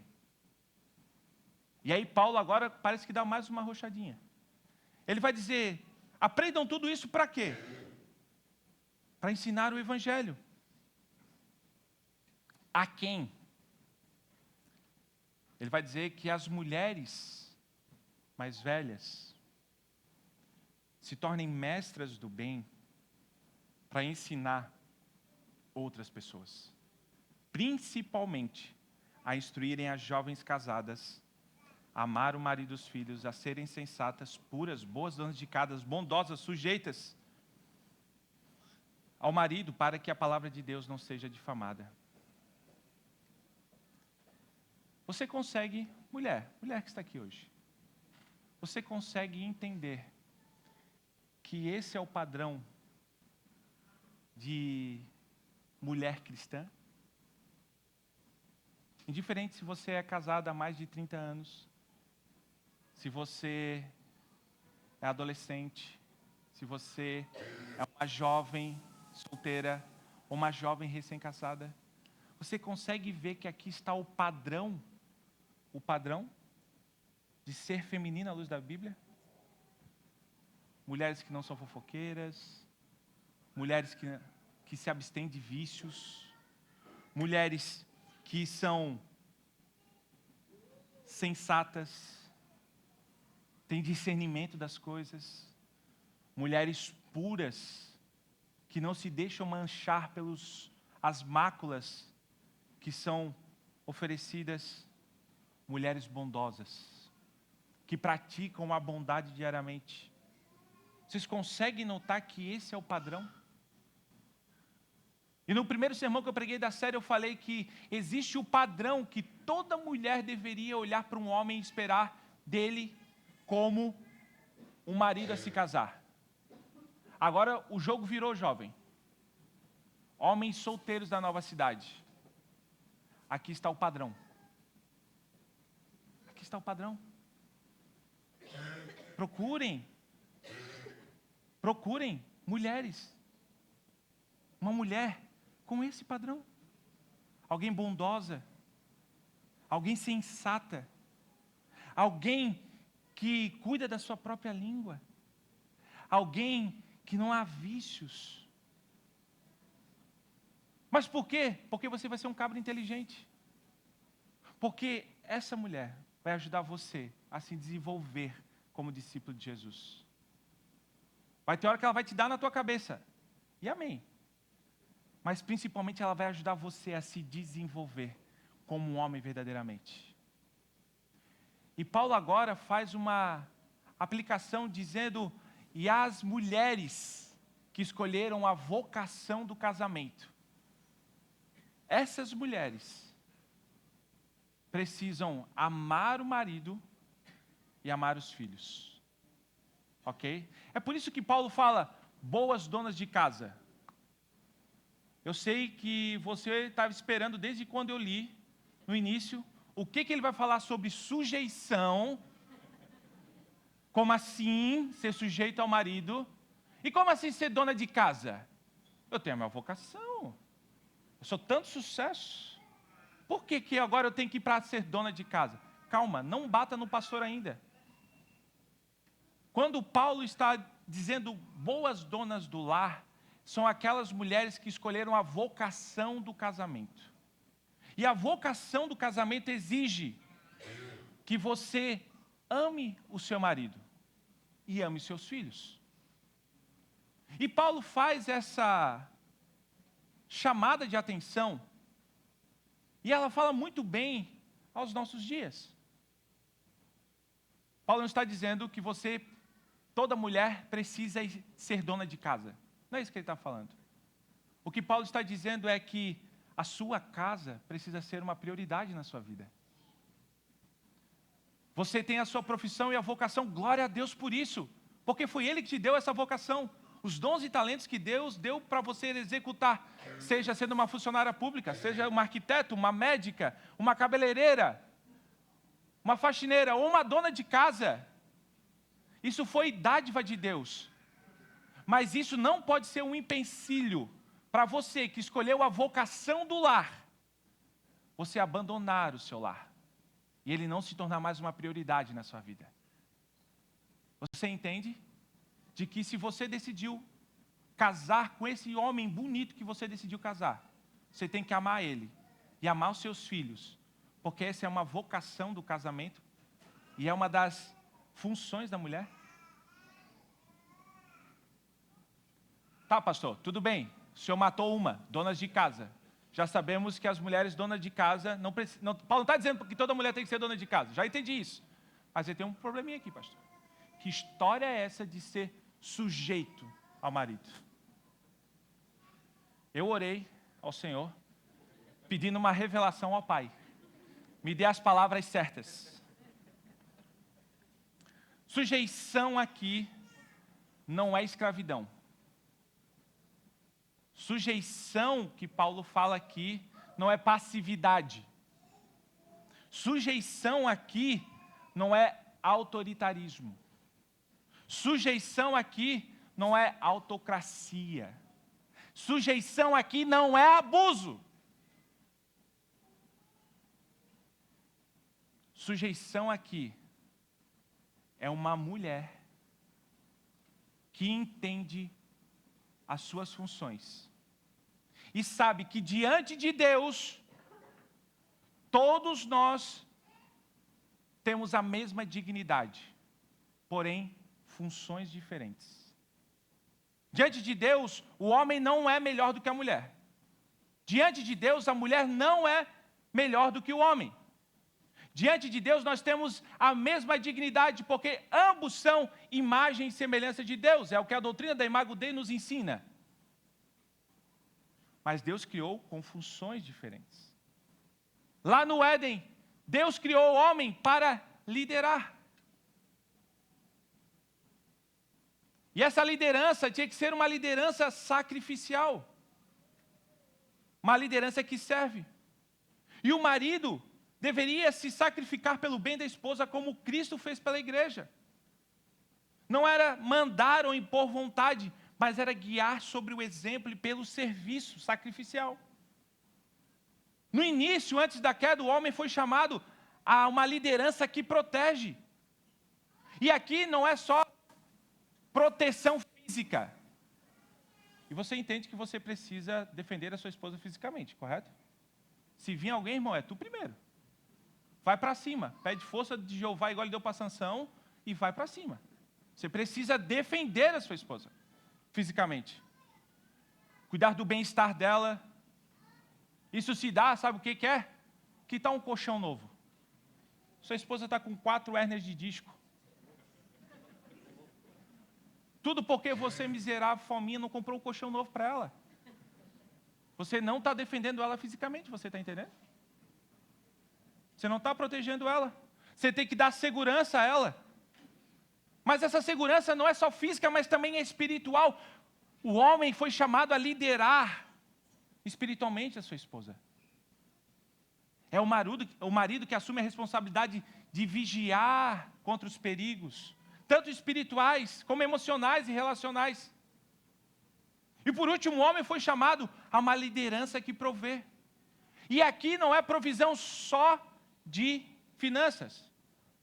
E aí Paulo agora parece que dá mais uma arrochadinha. Ele vai dizer, aprendam tudo isso para quê? Para ensinar o evangelho. A quem? Ele vai dizer que as mulheres mais velhas se tornem mestras do bem para ensinar outras pessoas. Principalmente a instruírem as jovens casadas a amar o marido e os filhos, a serem sensatas, puras, boas donas de casa, bondosas, sujeitas ao marido, para que a palavra de Deus não seja difamada. Você consegue, mulher que está aqui hoje, você consegue entender que esse é o padrão de mulher cristã? Indiferente se você é casada há mais de 30 anos, se você é adolescente, se você é uma jovem solteira ou uma jovem recém-casada, você consegue ver que aqui está o padrão de ser feminina à luz da Bíblia? Mulheres que não são fofoqueiras, mulheres que se abstêm de vícios, mulheres que são sensatas, têm discernimento das coisas, mulheres puras, que não se deixam manchar as máculas que são oferecidas, mulheres bondosas, que praticam a bondade diariamente. Vocês conseguem notar que esse é o padrão? E no primeiro sermão que eu preguei da série, eu falei que existe o padrão que toda mulher deveria olhar para um homem e esperar dele como um marido a se casar. Agora o jogo virou, jovem. Homens solteiros da nova cidade. Aqui está o padrão. Aqui está o padrão. Procurem mulheres. Uma mulher com esse padrão. Alguém bondosa. Alguém sensata. Alguém que cuida da sua própria língua. Alguém que não há vícios. Mas por quê? Porque você vai ser um cabra inteligente. Porque essa mulher vai ajudar você a se desenvolver como discípulo de Jesus. Vai ter hora que ela vai te dar na tua cabeça. E amém. Mas principalmente ela vai ajudar você a se desenvolver como um homem verdadeiramente. E Paulo agora faz uma aplicação dizendo, e as mulheres que escolheram a vocação do casamento. Essas mulheres precisam amar o marido e amar os filhos. Ok? É por isso que Paulo fala, boas donas de casa. Eu sei que você estava esperando desde quando eu li, no início, o que ele vai falar sobre sujeição. Como assim ser sujeito ao marido? E como assim ser dona de casa? Eu tenho a minha vocação. Eu sou tanto sucesso. Por que agora eu tenho que ir para ser dona de casa? Calma, não bata no pastor ainda. Quando Paulo está dizendo boas donas do lar, são aquelas mulheres que escolheram a vocação do casamento. E a vocação do casamento exige que você ame o seu marido e ame seus filhos. E Paulo faz essa chamada de atenção, e ela fala muito bem aos nossos dias. Paulo não está dizendo que toda mulher precisa ser dona de casa. Não é isso que ele está falando. O que Paulo está dizendo é que a sua casa precisa ser uma prioridade na sua vida. Você tem a sua profissão e a vocação, glória a Deus por isso, porque foi Ele que te deu essa vocação. Os dons e talentos que Deus deu para você executar, seja sendo uma funcionária pública, seja uma arquiteta, uma médica, uma cabeleireira, uma faxineira ou uma dona de casa. Isso foi dádiva de Deus. Mas isso não pode ser um empecilho para você que escolheu a vocação do lar, você abandonar o seu lar e ele não se tornar mais uma prioridade na sua vida. Você entende? De que se você decidiu casar com esse homem bonito que você decidiu casar, você tem que amar ele e amar os seus filhos, porque essa é uma vocação do casamento e é uma das funções da mulher. Tá, pastor, tudo bem. O senhor matou uma, donas de casa. Já sabemos que as mulheres donas de casa não precisam. Paulo não está dizendo que toda mulher tem que ser dona de casa. Já entendi isso. Mas ele tem um probleminha aqui, pastor. Que história é essa de ser sujeito ao marido? Eu orei ao Senhor, pedindo uma revelação ao Pai. Me dê as palavras certas. Sujeição aqui não é escravidão. Sujeição que Paulo fala aqui não é passividade. Sujeição aqui não é autoritarismo. Sujeição aqui não é autocracia. Sujeição aqui não é abuso. Sujeição aqui é uma mulher que entende as suas funções e sabe que diante de Deus, todos nós temos a mesma dignidade, porém, funções diferentes. Diante de Deus, o homem não é melhor do que a mulher. Diante de Deus, a mulher não é melhor do que o homem. Diante de Deus, nós temos a mesma dignidade, porque ambos são imagem e semelhança de Deus. É o que a doutrina da Imago Dei nos ensina. Mas Deus criou com funções diferentes. Lá no Éden, Deus criou o homem para liderar. E essa liderança tinha que ser uma liderança sacrificial. Uma liderança que serve. E o marido deveria se sacrificar pelo bem da esposa como Cristo fez pela igreja. Não era mandar ou impor vontade, mas era guiar sobre o exemplo e pelo serviço sacrificial. No início, antes da queda, o homem foi chamado a uma liderança que protege. E aqui não é só proteção física. E você entende que você precisa defender a sua esposa fisicamente, correto? Se vir alguém, irmão, é tu primeiro. Vai para cima, pede força de Jeová igual ele deu para Sansão e vai para cima. Você precisa defender a sua esposa fisicamente. Cuidar do bem-estar dela. Isso se dá, sabe o que quer? Que tal um colchão novo? Sua esposa está com 4 hérnias de disco. Tudo porque você, miserável, fominha, não comprou um colchão novo para ela. Você não está defendendo ela fisicamente, você está entendendo? Você não está protegendo ela. Você tem que dar segurança a ela. Mas essa segurança não é só física, mas também é espiritual. O homem foi chamado a liderar espiritualmente a sua esposa. É o marido que assume a responsabilidade de vigiar contra os perigos, tanto espirituais como emocionais e relacionais. E por último, o homem foi chamado a uma liderança que provê. E aqui não é provisão só de finanças,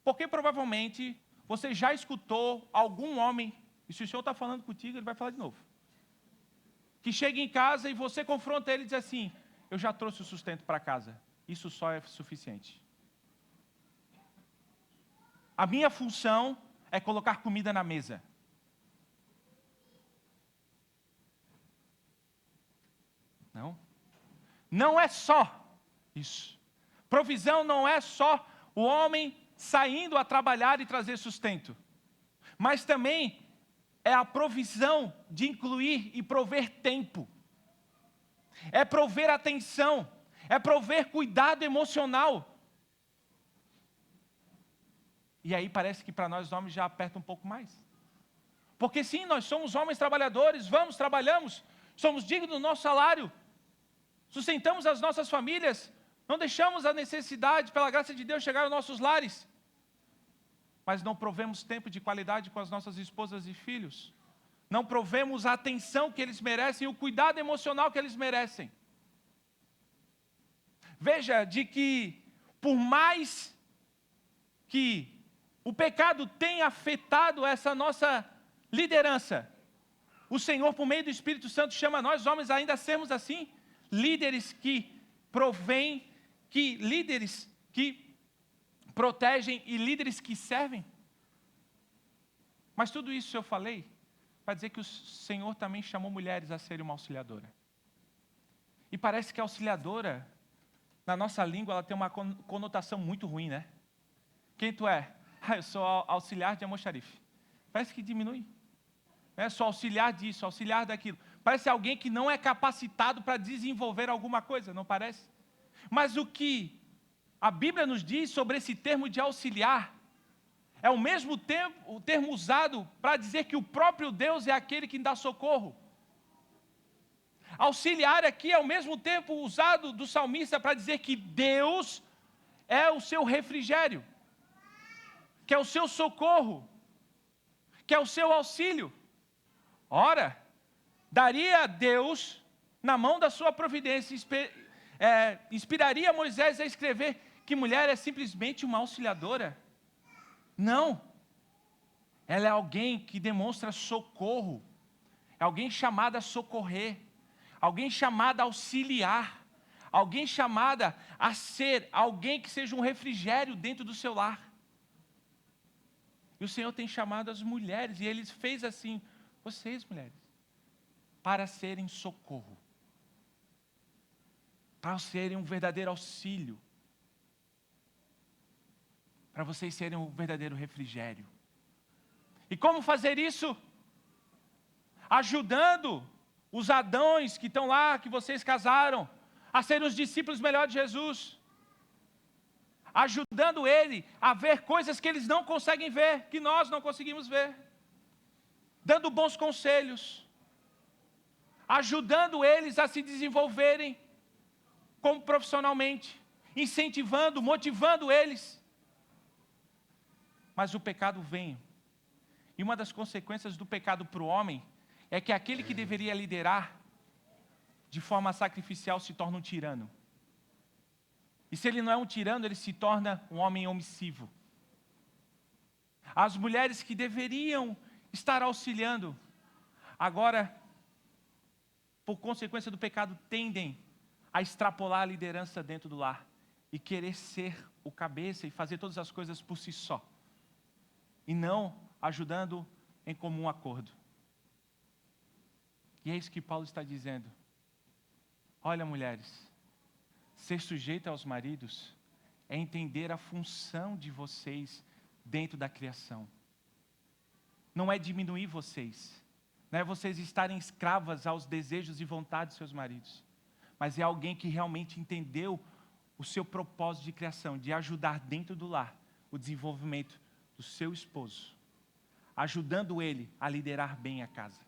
porque provavelmente você já escutou algum homem, e se o Senhor está falando contigo, ele vai falar de novo, que chega em casa e você confronta ele e diz assim: eu já trouxe o sustento para casa, isso só é suficiente. A minha função é colocar comida na mesa. Não é só isso. Provisão não é só o homem saindo a trabalhar e trazer sustento, mas também é a provisão de incluir e prover tempo, é prover atenção, é prover cuidado emocional. E aí parece que para nós homens já aperta um pouco mais. Porque sim, nós somos homens trabalhadores, vamos, trabalhamos, somos dignos do nosso salário, sustentamos as nossas famílias, não deixamos a necessidade, pela graça de Deus, chegar aos nossos lares. Mas não provemos tempo de qualidade com as nossas esposas e filhos. Não provemos a atenção que eles merecem e o cuidado emocional que eles merecem. Veja, de que por mais que o pecado tenha afetado essa nossa liderança, o Senhor, por meio do Espírito Santo, chama nós homens ainda a sermos assim, líderes que provêm, líderes que protegem e líderes que servem. Mas tudo isso eu falei para dizer que o Senhor também chamou mulheres a serem uma auxiliadora. E parece que a auxiliadora, na nossa língua, ela tem uma conotação muito ruim, né? Quem tu é? Eu sou auxiliar de almoxarife. Parece que diminui. Sou auxiliar disso, auxiliar daquilo. Parece alguém que não é capacitado para desenvolver alguma coisa, não parece? Mas o que a Bíblia nos diz sobre esse termo de auxiliar, é o mesmo o termo usado para dizer que o próprio Deus é aquele que dá socorro. Auxiliar aqui é o mesmo tempo usado do salmista para dizer que Deus é o seu refrigério, que é o seu socorro, que é o seu auxílio. Ora, daria a Deus, na mão da sua providência, inspiraria Moisés a escrever que mulher é simplesmente uma auxiliadora? Não. Ela é alguém que demonstra socorro, é alguém chamada a socorrer, alguém chamada a auxiliar, alguém chamada a ser alguém que seja um refrigério dentro do seu lar. E o Senhor tem chamado as mulheres, e Ele fez assim, vocês mulheres, para serem socorro, para serem um verdadeiro auxílio, para vocês serem um verdadeiro refrigério. E como fazer isso? Ajudando os Adões que estão lá, que vocês casaram, a serem os discípulos melhores de Jesus. Ajudando ele a ver coisas que eles não conseguem ver, que nós não conseguimos ver. Dando bons conselhos. Ajudando eles a se desenvolverem como profissionalmente. Incentivando, motivando eles. Mas o pecado vem. E uma das consequências do pecado para o homem é que aquele que deveria liderar de forma sacrificial se torna um tirano. E se ele não é um tirano, ele se torna um homem omissivo. As mulheres que deveriam estar auxiliando, agora, por consequência do pecado, tendem a extrapolar a liderança dentro do lar e querer ser o cabeça e fazer todas as coisas por si só, e não ajudando em comum acordo. E é isso que Paulo está dizendo. Olha, mulheres, ser sujeita aos maridos é entender a função de vocês dentro da criação. Não é diminuir vocês, não é vocês estarem escravas aos desejos e vontades de seus maridos, mas é alguém que realmente entendeu o seu propósito de criação, de ajudar dentro do lar o desenvolvimento do seu esposo, ajudando ele a liderar bem a casa.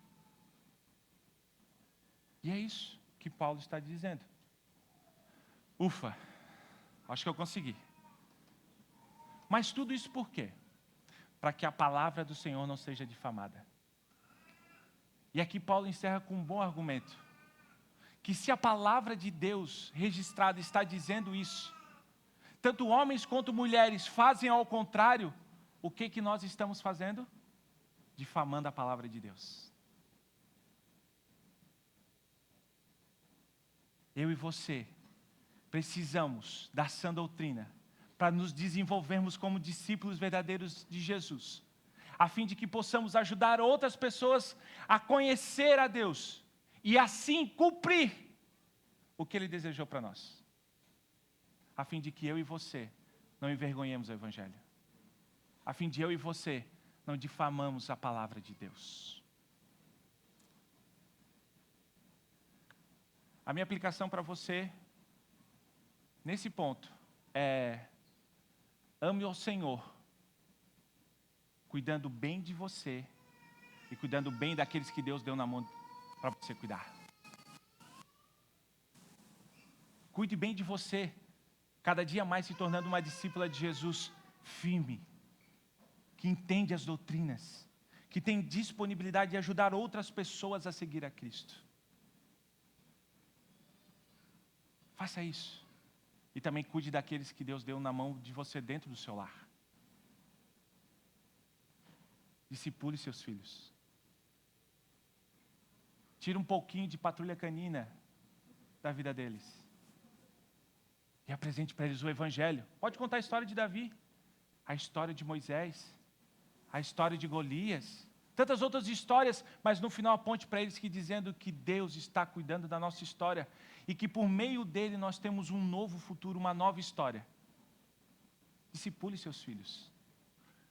E é isso que Paulo está dizendo. Ufa, acho que eu consegui. Mas tudo isso por quê? Para que a palavra do Senhor não seja difamada. E aqui Paulo encerra com um bom argumento. Que se a palavra de Deus registrada está dizendo isso, tanto homens quanto mulheres fazem ao contrário, o que nós estamos fazendo? Difamando a palavra de Deus. Eu e você precisamos da sã doutrina para nos desenvolvermos como discípulos verdadeiros de Jesus, a fim de que possamos ajudar outras pessoas a conhecer a Deus e assim cumprir o que Ele desejou para nós, a fim de que eu e você não envergonhemos o Evangelho, a fim de eu e você não difamamos a palavra de Deus. A minha aplicação para você, nesse ponto, é: ame ao Senhor, cuidando bem de você e cuidando bem daqueles que Deus deu na mão para você cuidar. Cuide bem de você, cada dia mais se tornando uma discípula de Jesus firme, que entende as doutrinas, que tem disponibilidade de ajudar outras pessoas a seguir a Cristo. Faça isso. E também cuide daqueles que Deus deu na mão de você dentro do seu lar. Discipule seus filhos. Tira um pouquinho de patrulha canina da vida deles. E apresente para eles o Evangelho. Pode contar a história de Davi, a história de Moisés, a história de Golias, tantas outras histórias, mas no final aponte para eles dizendo que Deus está cuidando da nossa história e que por meio dele nós temos um novo futuro, uma nova história. Discipule seus filhos,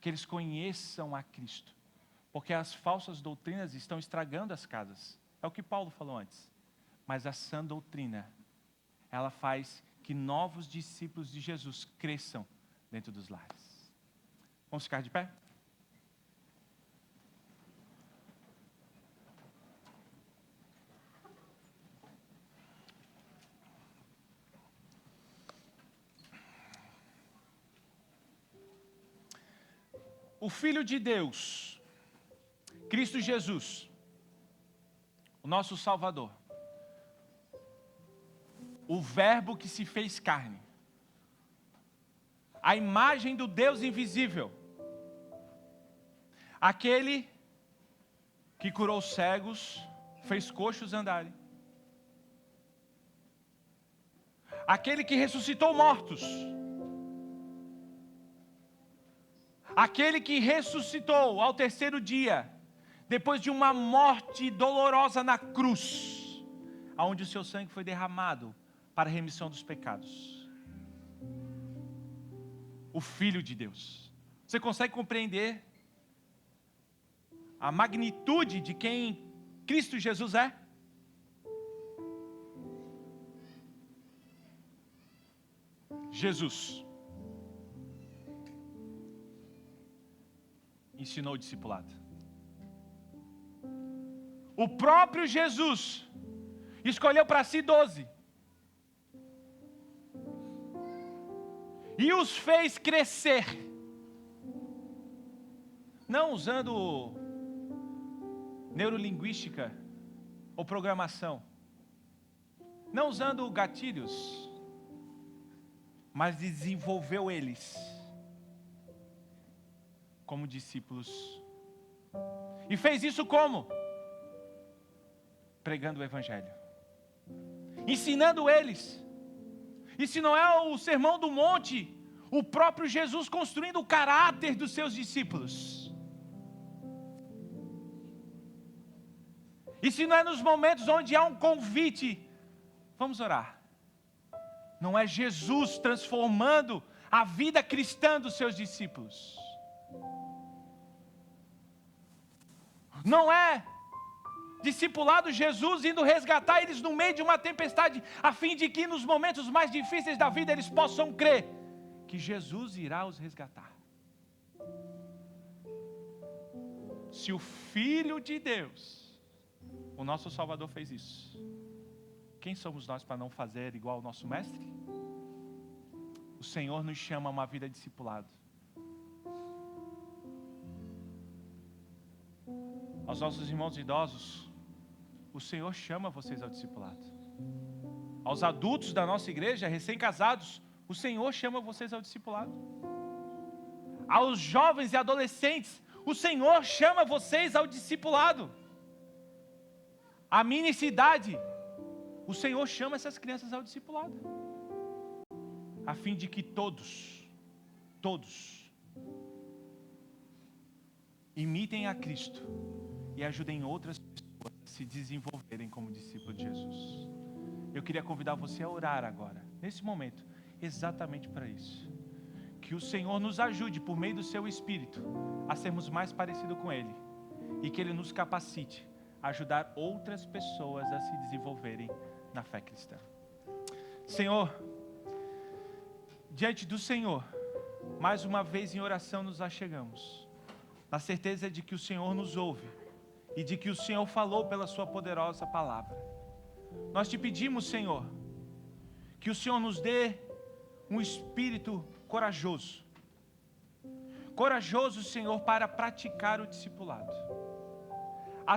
que eles conheçam a Cristo, porque as falsas doutrinas estão estragando as casas. É o que Paulo falou antes. Mas a sã doutrina, ela faz que novos discípulos de Jesus cresçam dentro dos lares. Vamos ficar de pé? O Filho de Deus, Cristo Jesus, o nosso Salvador, o Verbo que se fez carne, a imagem do Deus invisível, aquele que curou cegos, fez coxos andarem, aquele que ressuscitou mortos, aquele que ressuscitou ao terceiro dia, depois de uma morte dolorosa na cruz, onde o seu sangue foi derramado para a remissão dos pecados. O Filho de Deus. Você consegue compreender a magnitude de quem Cristo Jesus é? Jesus ensinou o discipulado. O próprio Jesus escolheu para si 12 e os fez crescer, não usando neurolinguística ou programação, não usando gatilhos, mas desenvolveu eles como discípulos. E fez isso como? Pregando o Evangelho, ensinando eles. E se não é o Sermão do Monte, o próprio Jesus construindo o caráter dos seus discípulos. E se não é nos momentos onde há um convite, vamos orar. Não é Jesus transformando a vida cristã dos seus discípulos. Não é discipulado Jesus indo resgatar eles no meio de uma tempestade, a fim de que nos momentos mais difíceis da vida eles possam crer que Jesus irá os resgatar. Se o Filho de Deus, o nosso Salvador, fez isso, quem somos nós para não fazer igual ao nosso Mestre? O Senhor nos chama a uma vida discipulada. Aos nossos irmãos idosos, o Senhor chama vocês ao discipulado. Aos adultos da nossa igreja, recém-casados, o Senhor chama vocês ao discipulado. Aos jovens e adolescentes, o Senhor chama vocês ao discipulado. A minicidade, o Senhor chama essas crianças ao discipulado, a fim de que todos imitem a Cristo e ajudem outras pessoas a se desenvolverem como discípulos de Jesus. Eu queria convidar você a orar agora, nesse momento, exatamente para isso. Que o Senhor nos ajude, por meio do seu Espírito, a sermos mais parecidos com Ele. E que Ele nos capacite a ajudar outras pessoas a se desenvolverem na fé cristã. Senhor, diante do Senhor, mais uma vez em oração nos achegamos, na certeza de que o Senhor nos ouve e de que o Senhor falou pela sua poderosa palavra. Nós te pedimos, Senhor, que o Senhor nos dê um espírito corajoso. Corajoso, Senhor, para praticar o discipulado.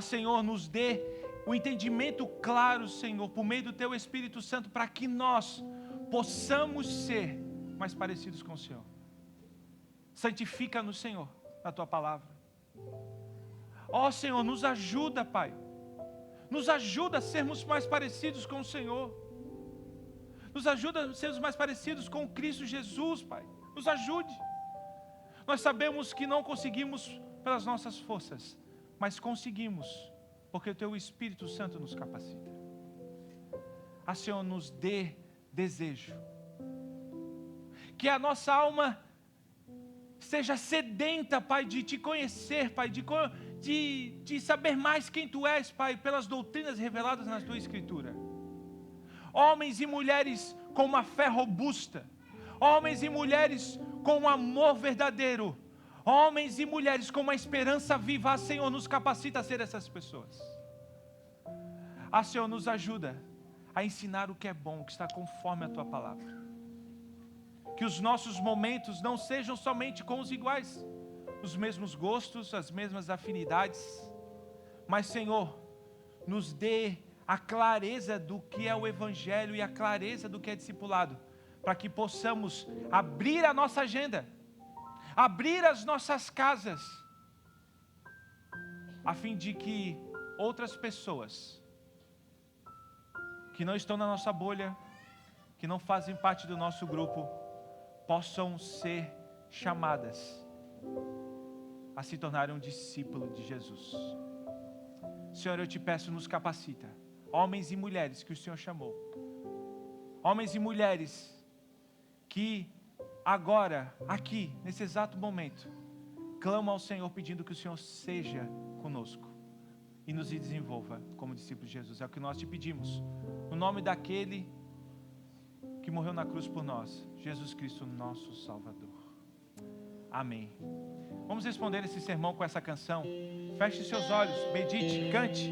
Senhor, nos dê o entendimento claro, Senhor, por meio do Teu Espírito Santo, para que nós possamos ser mais parecidos com o Senhor. Santifica-nos, Senhor, na Tua palavra. Ó Senhor, nos ajuda, Pai. Nos ajuda a sermos mais parecidos com o Senhor. Nos ajuda a sermos mais parecidos com Cristo Jesus, Pai. Nos ajude. Nós sabemos que não conseguimos pelas nossas forças, mas conseguimos porque o Teu Espírito Santo nos capacita. Ah, Senhor, nos dê desejo. Que a nossa alma seja sedenta, Pai, de Te conhecer, Pai, de saber mais quem Tu és, Pai, pelas doutrinas reveladas na Tua Escritura. Homens e mulheres com uma fé robusta, homens e mulheres com um amor verdadeiro, homens e mulheres com uma esperança viva. Senhor, nos capacita a ser essas pessoas. Senhor, nos ajuda a ensinar o que é bom, o que está conforme a Tua palavra. Que os nossos momentos não sejam somente com os iguais, os mesmos gostos, as mesmas afinidades, mas, Senhor, nos dê a clareza do que é o Evangelho e a clareza do que é discipulado, para que possamos abrir a nossa agenda, abrir as nossas casas, a fim de que outras pessoas que não estão na nossa bolha, que não fazem parte do nosso grupo, possam ser chamadas a se tornarem um discípulo de Jesus. Senhor, eu Te peço, nos capacita, homens e mulheres que o Senhor chamou, homens e mulheres que agora, aqui, nesse exato momento, clamam ao Senhor pedindo que o Senhor seja conosco e nos desenvolva como discípulos de Jesus. É o que nós Te pedimos, no nome daquele que morreu na cruz por nós, Jesus Cristo, nosso Salvador. Amém. Vamos responder esse sermão com essa canção. Feche seus olhos, medite, cante.